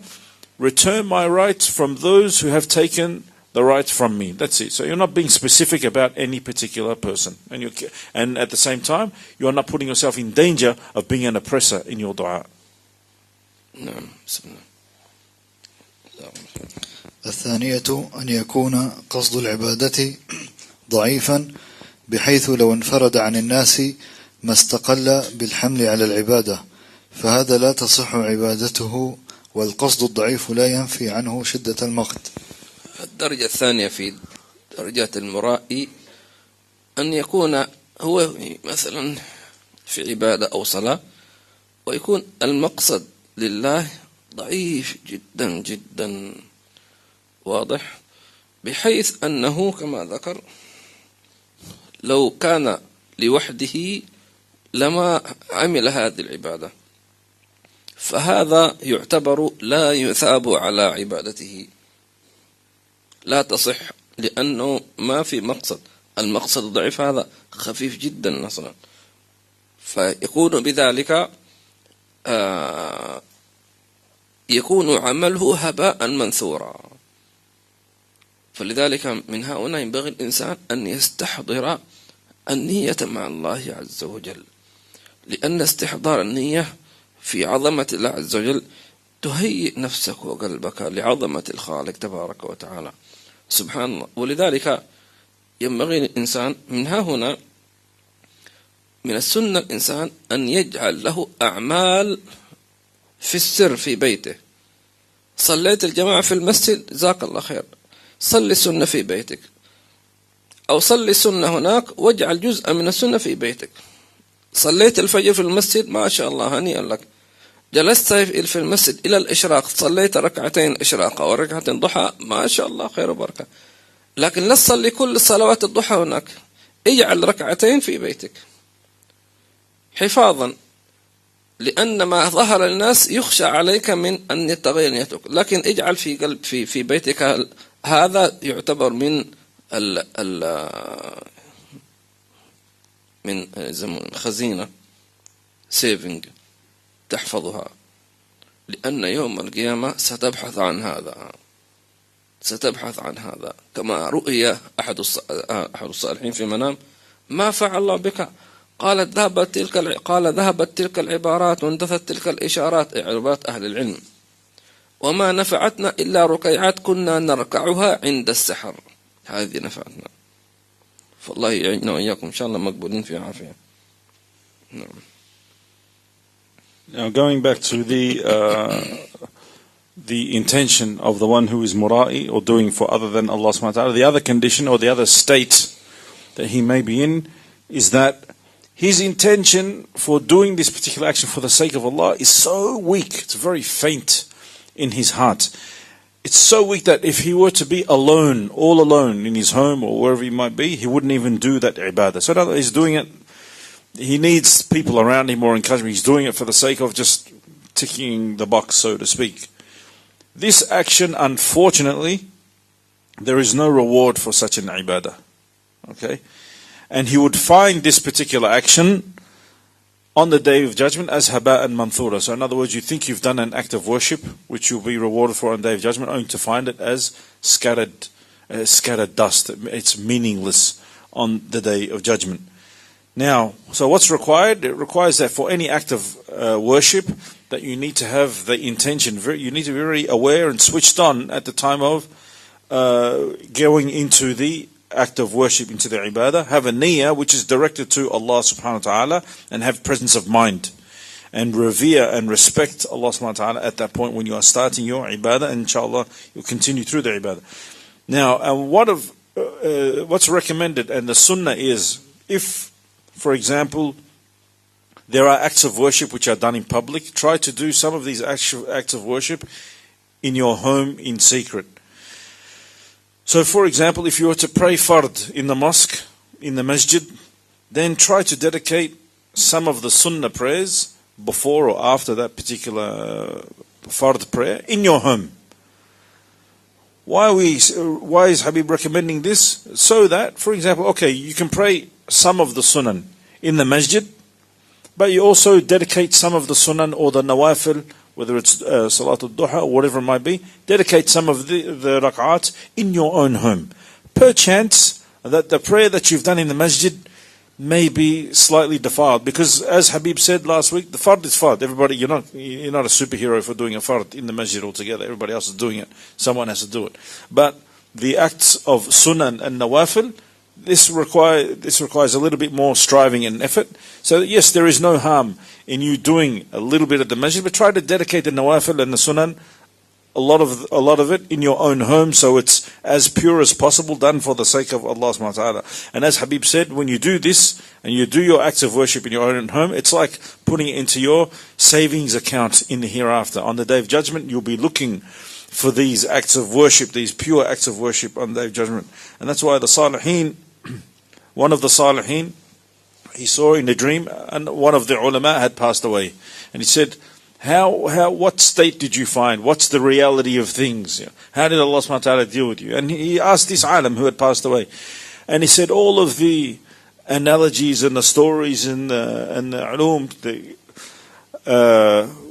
return my right from those who have taken the right from me. That's it. So you're not being specific about any particular person. And at the same time, you are not putting yourself in danger of being an oppressor in your du'a. الثانية أن يكون قصد العبادة ضعيفا بحيث لو انفرد عن الناس ما استقل بالحمل على العبادة، فهذا لا تصح عبادته، والقصد الضعيف لا ينفي عنه شدة المقت. الدرجة الثانية في درجات المرائي أن يكون هو مثلا في عبادة أو صلاة ويكون المقصد لله ضعيف جدا جدا، واضح، بحيث أنه كما ذكر لو كان لوحده لما عمل هذه العبادة، فهذا يعتبر لا يثاب على عبادته، لا تصح، لأنه ما في مقصد. المقصد الضعيف هذا خفيف جدا أصلا، فيكون بذلك يكون عمله هباء منثورا. فلذلك من هنا ينبغي الإنسان أن يستحضر النية مع الله عز وجل، لأن استحضار النية في عظمة الله عز وجل تهيئ نفسك وقلبك لعظمة الخالق تبارك وتعالى سبحان الله. ولذلك ينبغي للإنسان من هنا من السنة الإنسان أن يجعل له أعمال في السر في بيته. صليت الجماعة في المسجد جزاك الله خير، صلي السنة في بيتك، أو صلي السنة هناك واجعل جزءا من السنة في بيتك. صليت الفجر في المسجد ما شاء الله هنيئا لك، جلست في المسجد إلى الإشراق صليت ركعتين إشراق أو ركعتين ضحى ما شاء الله خير وبركة. لكن لا تصلي كل صلوات الضحى هناك، اجعل ركعتين في بيتك حفاظا، لأن ما ظهر للناس يخشى عليك من أن يتغير نيتك، لكن اجعل في قلب في بيتك. هذا يعتبر من من خزينة سيفنج تحفظها، لأن يوم القيامة ستبحث عن هذا كما رؤيا أحد الصالحين في منام ما فعل الله بك، قال ذهبت تلك العبارات واندثت تلك الإشارات، عبارات أهل العلم، وما نفعتنا إلا ركيعات كنا نركعها عند السحر، هذه نفعتنا. فالله يعيننا وإياكم إن شاء الله مقبولين في عافية. نعم. Now going back to the intention of the one who is mura'i or doing for other than Allah subhanahu wa ta'ala, the other condition or the other state that he may be in is that his intention for doing this particular action for the sake of Allah is so weak, it's very faint in his heart. It's so weak that if he were to be alone, all alone in his home or wherever he might be, he wouldn't even do that ibadah. So he's doing it, he needs people around him or encouragement. He's doing it for the sake of just ticking the box, so to speak. This action, unfortunately, there is no reward for such an ibadah. Okay? And he would find this particular action on the Day of Judgment as haba and manthura. So in other words, you think you've done an act of worship, which you'll be rewarded for on the Day of Judgment, only to find it as scattered dust. It's meaningless on the Day of Judgment. Now, so what's required? It requires that for any act of worship, that you need to have the intention. You need to be very aware and switched on at the time of going into the act of worship, into the ibadah. Have a niyyah which is directed to Allah subhanahu wa ta'ala, and have presence of mind. And revere and respect Allah subhanahu wa ta'ala at that point when you are starting your ibadah, and inshallah you'll continue through the ibadah. Now, what's recommended and the sunnah is, if, for example, there are acts of worship which are done in public, try to do some of these acts of worship in your home in secret. So, for example, if you were to pray fard in the mosque, in the masjid, then try to dedicate some of the sunnah prayers before or after that particular fard prayer in your home. Why is Habib recommending this? So that, for example, okay, you can pray some of the sunan in the masjid, but you also dedicate some of the sunan or the nawafil, whether it's Salatul Duha or whatever it might be, dedicate some of the rak'at in your own home. Perchance that the prayer that you've done in the masjid may be slightly defiled, because as Habib said last week, the fard is fard. Everybody, you're not a superhero for doing a fard in the masjid altogether. Everybody else is doing it. Someone has to do it. But the acts of sunan and nawafil, this requires a little bit more striving and effort. So yes, there is no harm in you doing a little bit at the masjid, but try to dedicate the nawafil and the sunan, a lot of it in your own home, so it's as pure as possible, done for the sake of Allah subhanahu wa ta'ala. And as Habib said, when you do this and you do your acts of worship in your own home, it's like putting it into your savings account in the hereafter. On the Day of Judgment, you'll be looking for these acts of worship, these pure acts of worship on the Day of Judgment. And that's why the Salihin, one of the Salihin, he saw in a dream, and one of the ulama had passed away. And he said, what state did you find? What's the reality of things? How did Allah subhanahu wa ta'ala deal with you? And he asked this alim who had passed away. And he said, all of the analogies and the stories and the ulum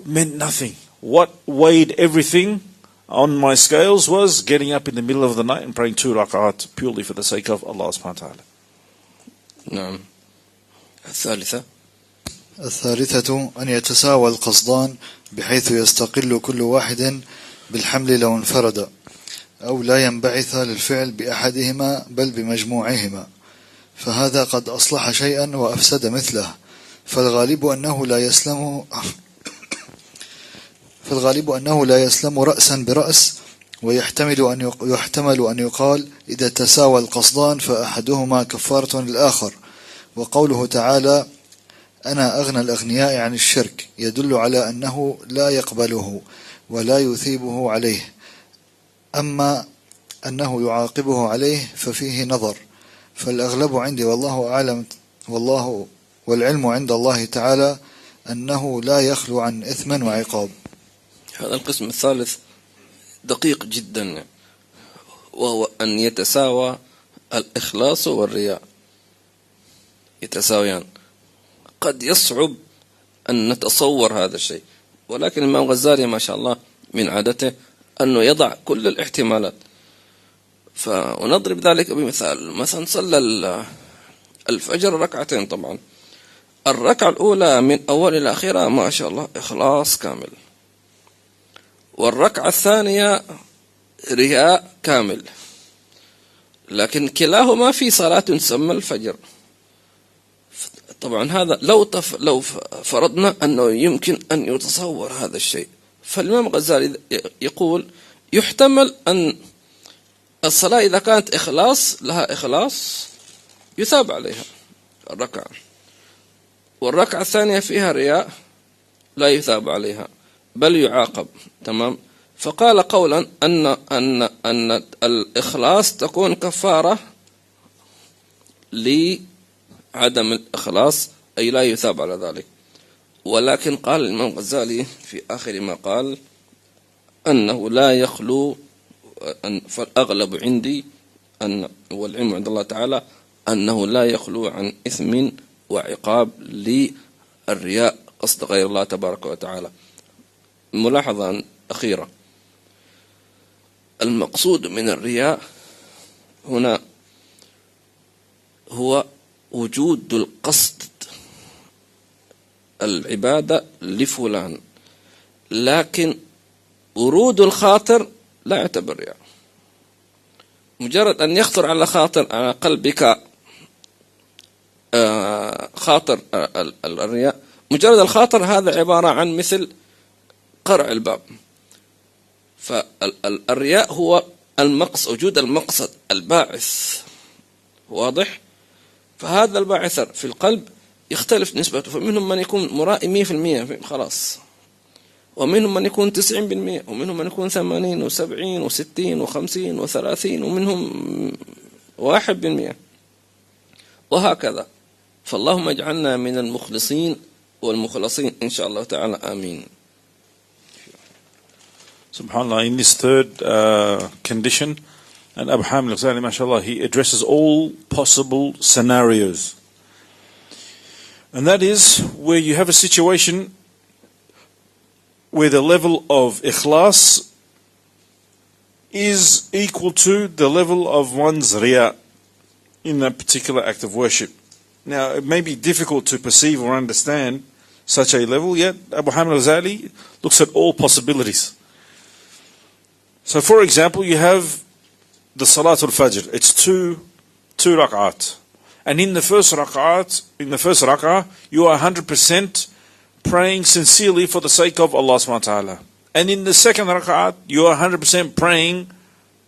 meant nothing. What weighed everything on my scales was getting up in the middle of the night and praying 2 rak'at purely for the sake of Allah subhanahu wa ta'ala. نعم. الثالثة أن يتساوى القصدان بحيث يستقل كل واحد بالحمل لو انفرد، أو لا ينبعث للفعل بأحدهما بل بمجموعهما، فهذا قد أصلح شيئا وأفسد مثله. فالغالب أنه لا يسلم رأسا برأس، ويحتمل أن يقال إذا تساوى القصدان فأحدهما كفارة للآخر. وقوله تعالى أنا أغنى الأغنياء عن الشرك يدل على أنه لا يقبله ولا يثيبه عليه، أما أنه يعاقبه عليه ففيه نظر. فالأغلب عندي والله أعلم والعلم عند الله تعالى أنه لا يخلو عن إثم وعقاب. هذا القسم الثالث دقيق جدا، وهو أن يتساوى الإخلاص والرياء، يتساويان. قد يصعب أن نتصور هذا الشيء، ولكن الإمام الغزالي ما شاء الله من عادته أنه يضع كل الاحتمالات. ونضرب ذلك بمثال، مثلا صلى الفجر ركعتين، طبعا الركعة الأولى من أول إلى آخرها ما شاء الله إخلاص كامل، والركعة الثانية رياء كامل، لكن كلاهما في صلاة تسمى الفجر. طبعا هذا لو فرضنا أنه يمكن أن يتصور هذا الشيء، فالإمام الغزالي يقول يحتمل أن الصلاة إذا كانت إخلاص لها إخلاص يثاب عليها الركعة، والركعة الثانية فيها رياء لا يثاب عليها بل يعاقب. تمام. فقال قولا أن الإخلاص تكون كفارة لعدم الإخلاص، أي لا يثاب على ذلك. ولكن قال الإمام الغزالي في آخر ما قال أنه لا يخلو، فالأغلب عندي أن والعلم عند الله تعالى أنه لا يخلو عن إثم وعقاب للرياء، قصد غير الله تبارك وتعالى. ملاحظة أخيرة، المقصود من الرياء هنا هو وجود القصد العبادة لفلان، لكن ورود الخاطر لا يعتبر رياء. مجرد أن يخطر على خاطر على قلبك خاطر الرياء، مجرد الخاطر هذا عبارة عن مثل قرع الباب. فالرياء هو المقصد، وجود المقصد الباعث، واضح؟ فهذا الباعث في القلب يختلف نسبته، فمنهم من يكون مرائي 100% خلاص، ومنهم من يكون 90%، ومنهم من يكون 80 و70 و60 و50 و30، ومنهم 1%، وهكذا. فاللهم اجعلنا من المخلصين والمخلصين إن شاء الله تعالى، آمين. SubhanAllah, in this third condition, and Abu Hamid al-Ghazali, mashallah, he addresses all possible scenarios. And that is where you have a situation where the level of ikhlas is equal to the level of one's riya in that particular act of worship. Now, it may be difficult to perceive or understand such a level, yet Abu Hamid al-Ghazali looks at all possibilities. So, for example, you have the Salatul Fajr. It's two rak'at. And in the first rak'ah, you are 100% praying sincerely for the sake of Allah subhanahu wa ta'ala. And in the second rak'at, you are 100% praying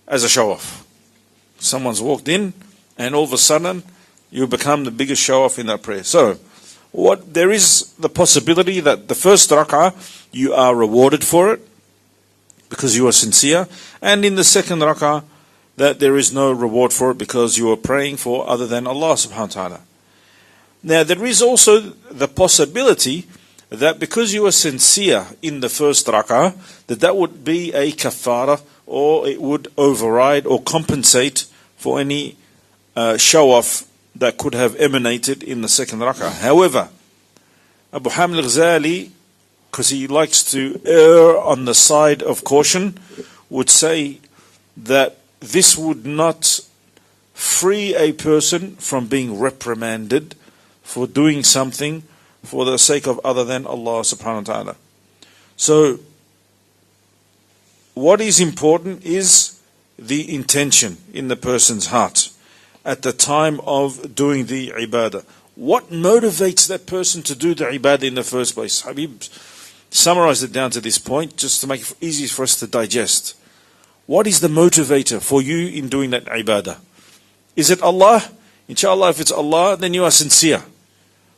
as a show-off. Someone's walked in, and all of a sudden, you become the biggest show-off in that prayer. So, there is the possibility that the first rak'ah, you are rewarded for it, because you are sincere, and in the second rak'ah that there is no reward for it because you are praying for other than Allah subhanahu wa ta'ala. Now there is also the possibility that because you are sincere in the first rak'ah, that would be a kaffara, or it would override or compensate for any show-off that could have emanated in the second rak'ah. However, Abu Hamid al-Ghazali, because he likes to err on the side of caution, would say that this would not free a person from being reprimanded for doing something for the sake of other than Allah subhanahu wa ta'ala. So, what is important is the intention in the person's heart at the time of doing the ibadah. What motivates that person to do the ibadah in the first place? Habib summarized it down to this point just to make it easy for us to digest. What is the motivator for you in doing that ibadah? Is it Allah? Inshallah, if it's Allah, then you are sincere.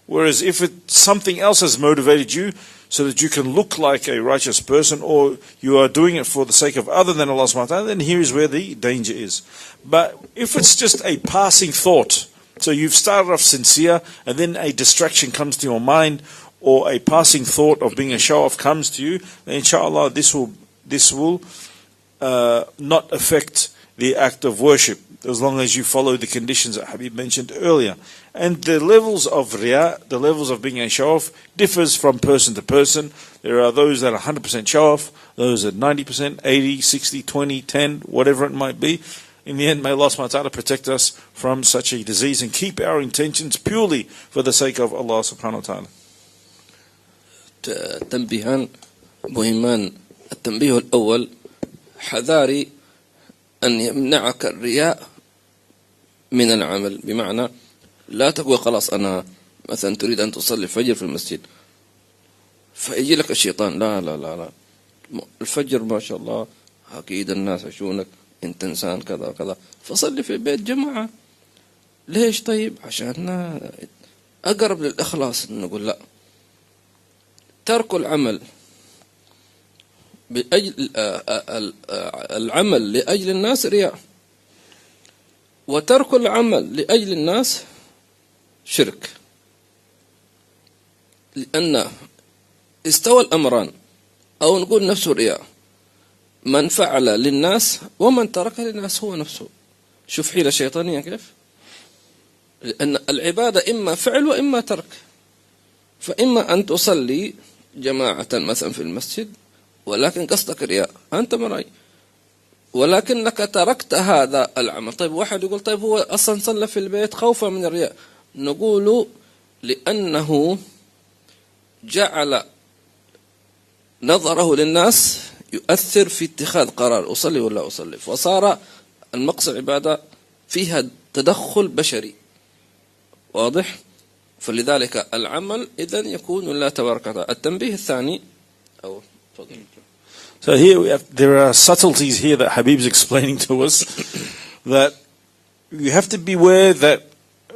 Whereas if something else has motivated you so that you can look like a righteous person, or you are doing it for the sake of other than Allah subhanahu wa ta'ala, then here is where the danger is. But if it's just a passing thought, so you've started off sincere and then a distraction comes to your mind, or a passing thought of being a show-off comes to you, then inshallah this will not affect the act of worship, as long as you follow the conditions that Habib mentioned earlier. And the levels of riya, the levels of being a show-off, differs from person to person. There are those that are 100% show-off, those that 90%, 80, 60, 20, 10, whatever it might be. In the end, may Allah subhanahu wa ta'ala protect us from such a disease and keep our intentions purely for the sake of Allah subhanahu wa ta'ala. تنبيهان مهمان. التنبيه الأول: حذاري أن يمنعك الرياء من العمل. بمعنى لا تقول خلاص أنا مثلا تريد أن تصلي الفجر في المسجد، فيجي لك الشيطان لا لا لا لا الفجر ما شاء الله أكيد الناس يشونك أنت إنسان كذا كذا، فصلي في البيت جماعة. ليش؟ طيب عشان أقرب للإخلاص. نقول لا، ترك العمل بأجل العمل لأجل الناس رياء، وترك العمل لأجل الناس شرك. لأن استوى الأمران، أو نقول نفس الرياء، من فعل للناس ومن ترك للناس هو نفسه. شوف حيلة شيطانية كيف، لأن العبادة إما فعل وإما ترك. فإما أن تصلي جماعة مثلا في المسجد ولكن قصدك رياء، أنت مرأي، ولكنك تركت هذا العمل. طيب واحد يقول طيب هو أصلا صلى في البيت خوفا من الرياء، نقول لأنه جعل نظره للناس يؤثر في اتخاذ قرار أصلي ولا أصلي، فصار المقصد عبادة فيها تدخل بشري واضح. فلذلك العمل إذن يكون لله تبارك وتعالى. التنبيه الثاني أو تفضل. So here there are subtleties here that Habib's explaining to us that you have to beware that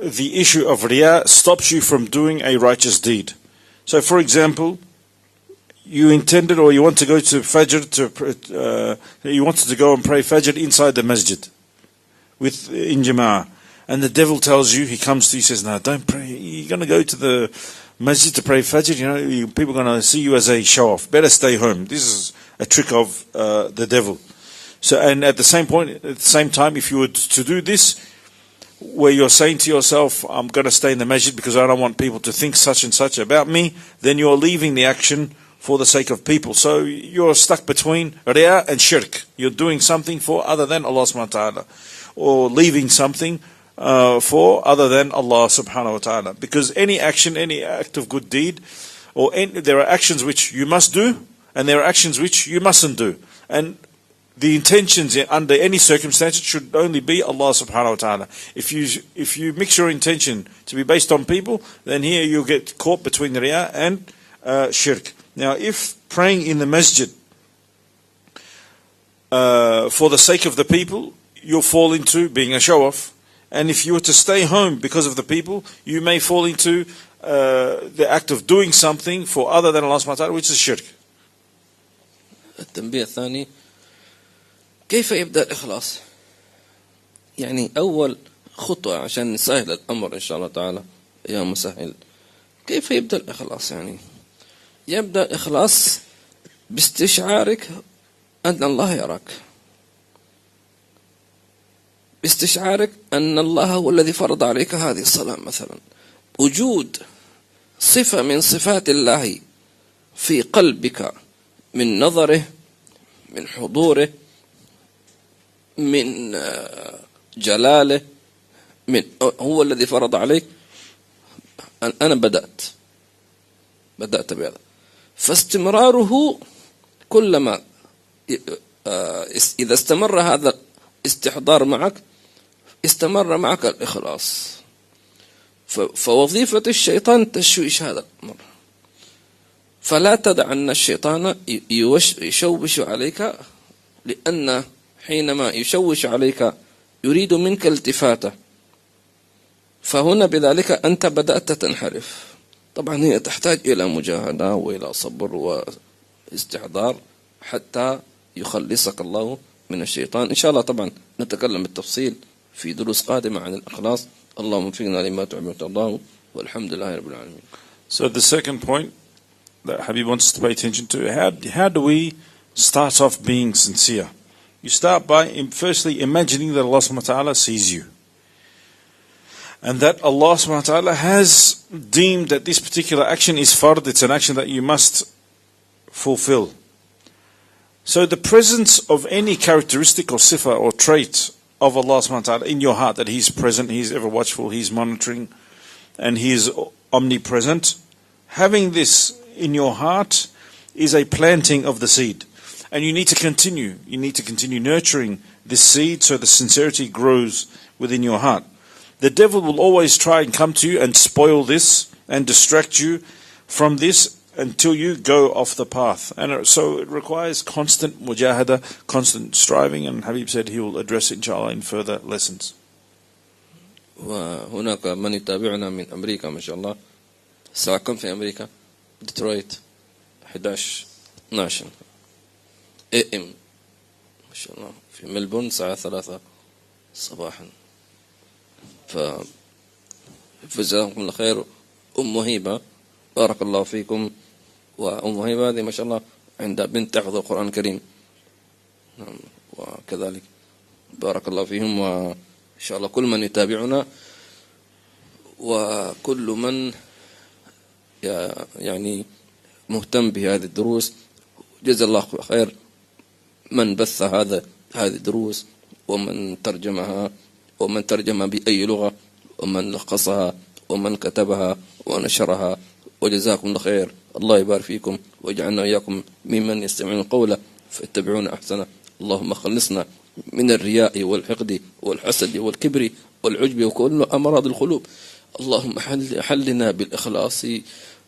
the issue of riyā stops you from doing a righteous deed. So for example, you intended or you want to go to Fajr, you wanted to go and pray Fajr inside the masjid in Jama'ah. And the devil tells you, he comes to you, says, no, don't pray. You're going to go to the masjid to pray Fajr. People are going to see you as a show-off. Better stay home. This is a trick of the devil. So, and at the same time, if you were to do this, where you're saying to yourself, I'm going to stay in the masjid because I don't want people to think such and such about me, then you're leaving the action for the sake of people. So you're stuck between riya and shirk. You're doing something for other than Allah subhanahu wa ta'ala, or leaving something for other than Allah subhanahu wa ta'ala. Because any action, any act of good deed, there are actions which you must do, and there are actions which you mustn't do. And the intentions under any circumstances should only be Allah subhanahu wa ta'ala. If you mix your intention to be based on people, then here you'll get caught between riya and shirk. Now, if praying in the masjid for the sake of the people, you'll fall into being a show-off. And if you were to stay home because of the people, you may fall into the act of doing something for other than Allah subhanahu wa ta'ala, which is shirk. التنبيه الثاني، كيف يبدأ الإخلاص؟ يعني أول خطوة عشان نسهل الأمر إن شاء الله تعالى يا مسهل، كيف يبدأ الإخلاص؟ يعني يبدأ الإخلاص باستشعارك أن الله يراك، باستشعارك أن الله هو الذي فرض عليك هذه الصلاة مثلا. وجود صفة من صفات الله في قلبك، من نظره، من حضوره، من جلاله، هو الذي فرض عليك. أنا بدأت بهذا، فاستمراره كلما إذا استمر هذا الاستحضار معك استمر معك الإخلاص. فوظيفة الشيطان تشويش هذا الأمر، فلا تدع أن الشيطان يشوش عليك، لأن حينما يشوش عليك يريد منك التفاتة، فهنا بذلك أنت بدأت تنحرف. طبعا هي تحتاج إلى مجاهدة وإلى صبر واستحضار حتى يخلصك الله من الشيطان. إن شاء الله طبعا نتكلم بالتفصيل في دروس قادمة عن الإخلاص. اللهم وفقنا لما تحب وترضاه والحمد لله رب العالمين. So the second point that Habib wants us to pay attention to, how do we start off being sincere? You start by firstly imagining that Allah subhanahu wa ta'ala sees you, and that Allah subhanahu wa ta'ala has deemed that this particular action is fard, it's an action that you must fulfill. So the presence of any characteristic or sifa or trait of Allah subhanahu wa ta'ala in your heart, that He's present, He's ever watchful, He's monitoring, and He is omnipresent, having this in your heart is a planting of the seed. And you need to continue nurturing this seed so the sincerity grows within your heart. The devil will always try and come to you and spoil this and distract you from this until you go off the path. And so it requires constant mujahada, constant striving, and Habib said he will address it inshallah in further lessons. وهناك من يتابعنا من أمريكا ما شاء الله. الساعة كم في أمريكا؟ ديترويت 11-12 AM ما شاء الله. في ملبون الساعة 3 صباحا. فجزاكم الله خير. أم هيبة بارك الله فيكم، وأم هيبة هذه ما شاء الله عندها بنت تحفظ القرآن الكريم. نعم. وكذلك بارك الله فيهم، وإن شاء الله كل من يتابعنا وكل من يعني مهتم بهذه الدروس، جزا الله خير من بث هذه الدروس ومن ترجمها ومن ترجمها بأي لغة ومن لخصها ومن كتبها ونشرها، وجزاكم الله خير. الله يبارك فيكم ويجعلنا وإياكم ممن يستمعون القول فاتبعون أحسنه. اللهم خلصنا من الرياء والحقد والحسد والكبر والعجب وكل أمراض القلوب. اللهم حلنا بالإخلاص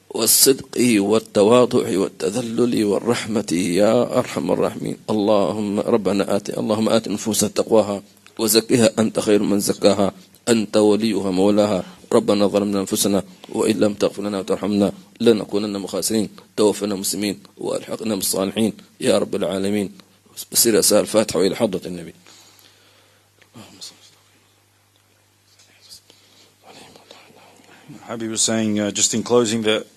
والصدق والتواضع والتذلل والرحمة يا أرحم الراحمين. اللهم آت نفوسنا تقواها وزكها أنت خير من زكاها، أنت وليها مولاها. ربنا ظلمنا أنفسنا وإن لم تغفر لنا وترحمنا لنكونن مخاسرين. توفنا مسلمين وألحقنا بالصالحين يا رب العالمين. بصير أسأل الفاتحة وإلى حضرة النبي. Habib was saying, just in closing, that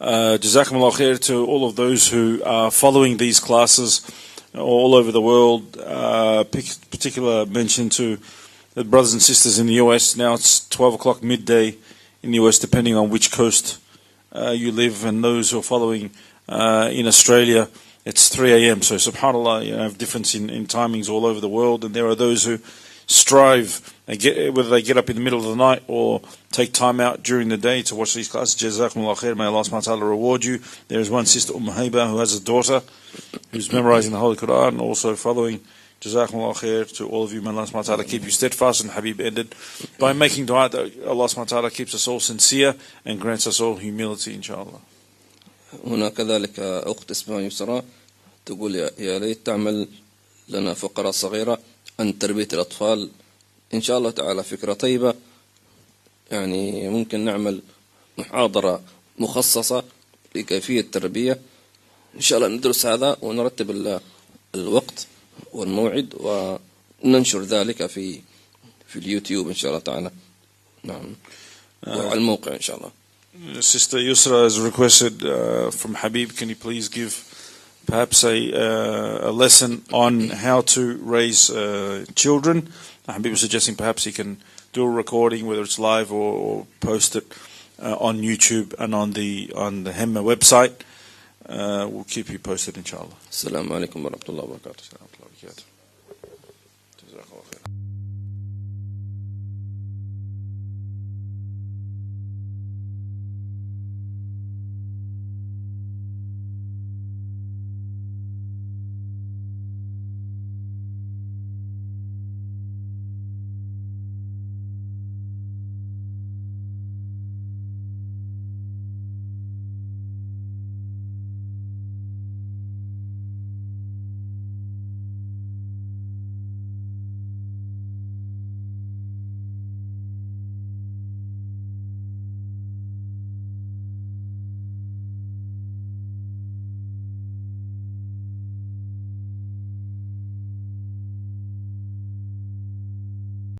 Jazakumullah khair to all of those who are following these classes all over the world. Particular mention to the brothers and sisters in the US. Now it's 12 o'clock midday in the US, depending on which coast you live, and those who are following in Australia, it's 3 a.m. So subhanAllah, you have difference in timings all over the world, and there are those who strive, whether they get up in the middle of the night or take time out during the day to watch these classes. Jazakumullah khair, may Allah subhanahu wa ta'ala reward you. There is one sister, Haiba, who has a daughter who's memorizing the Holy Quran, also following. Jazakumullah khair to all of you. May Allah subhanahu wa ta'ala keep you steadfast. And Habib ended by making dua that Allah subhanahu wa ta'ala keeps us all sincere and grants us all humility, inshallah. هنا كذلك أخت اسمها يسرى تقول يا ليت تعمل لنا فقرة صغيرة عن تربية الأطفال. إن شاء الله تعالى فكرة طيبة، يعني ممكن نعمل محاضرة مخصصة لكيفية التربية. إن شاء الله ندرس هذا ونرتب الوقت والموعد وننشر ذلك في اليوتيوب إن شاء الله تعالى. نعم. وعلى الموقع إن شاء الله. Sister Yusra has requested from Habib, can you please give perhaps a lesson on how to raise children? Habib was suggesting perhaps he can do a recording, whether it's live or post it on YouTube and on the Hemma website. We'll keep you posted, inshallah. Assalamu alaikum wa rahmatullahi wa barakatuh.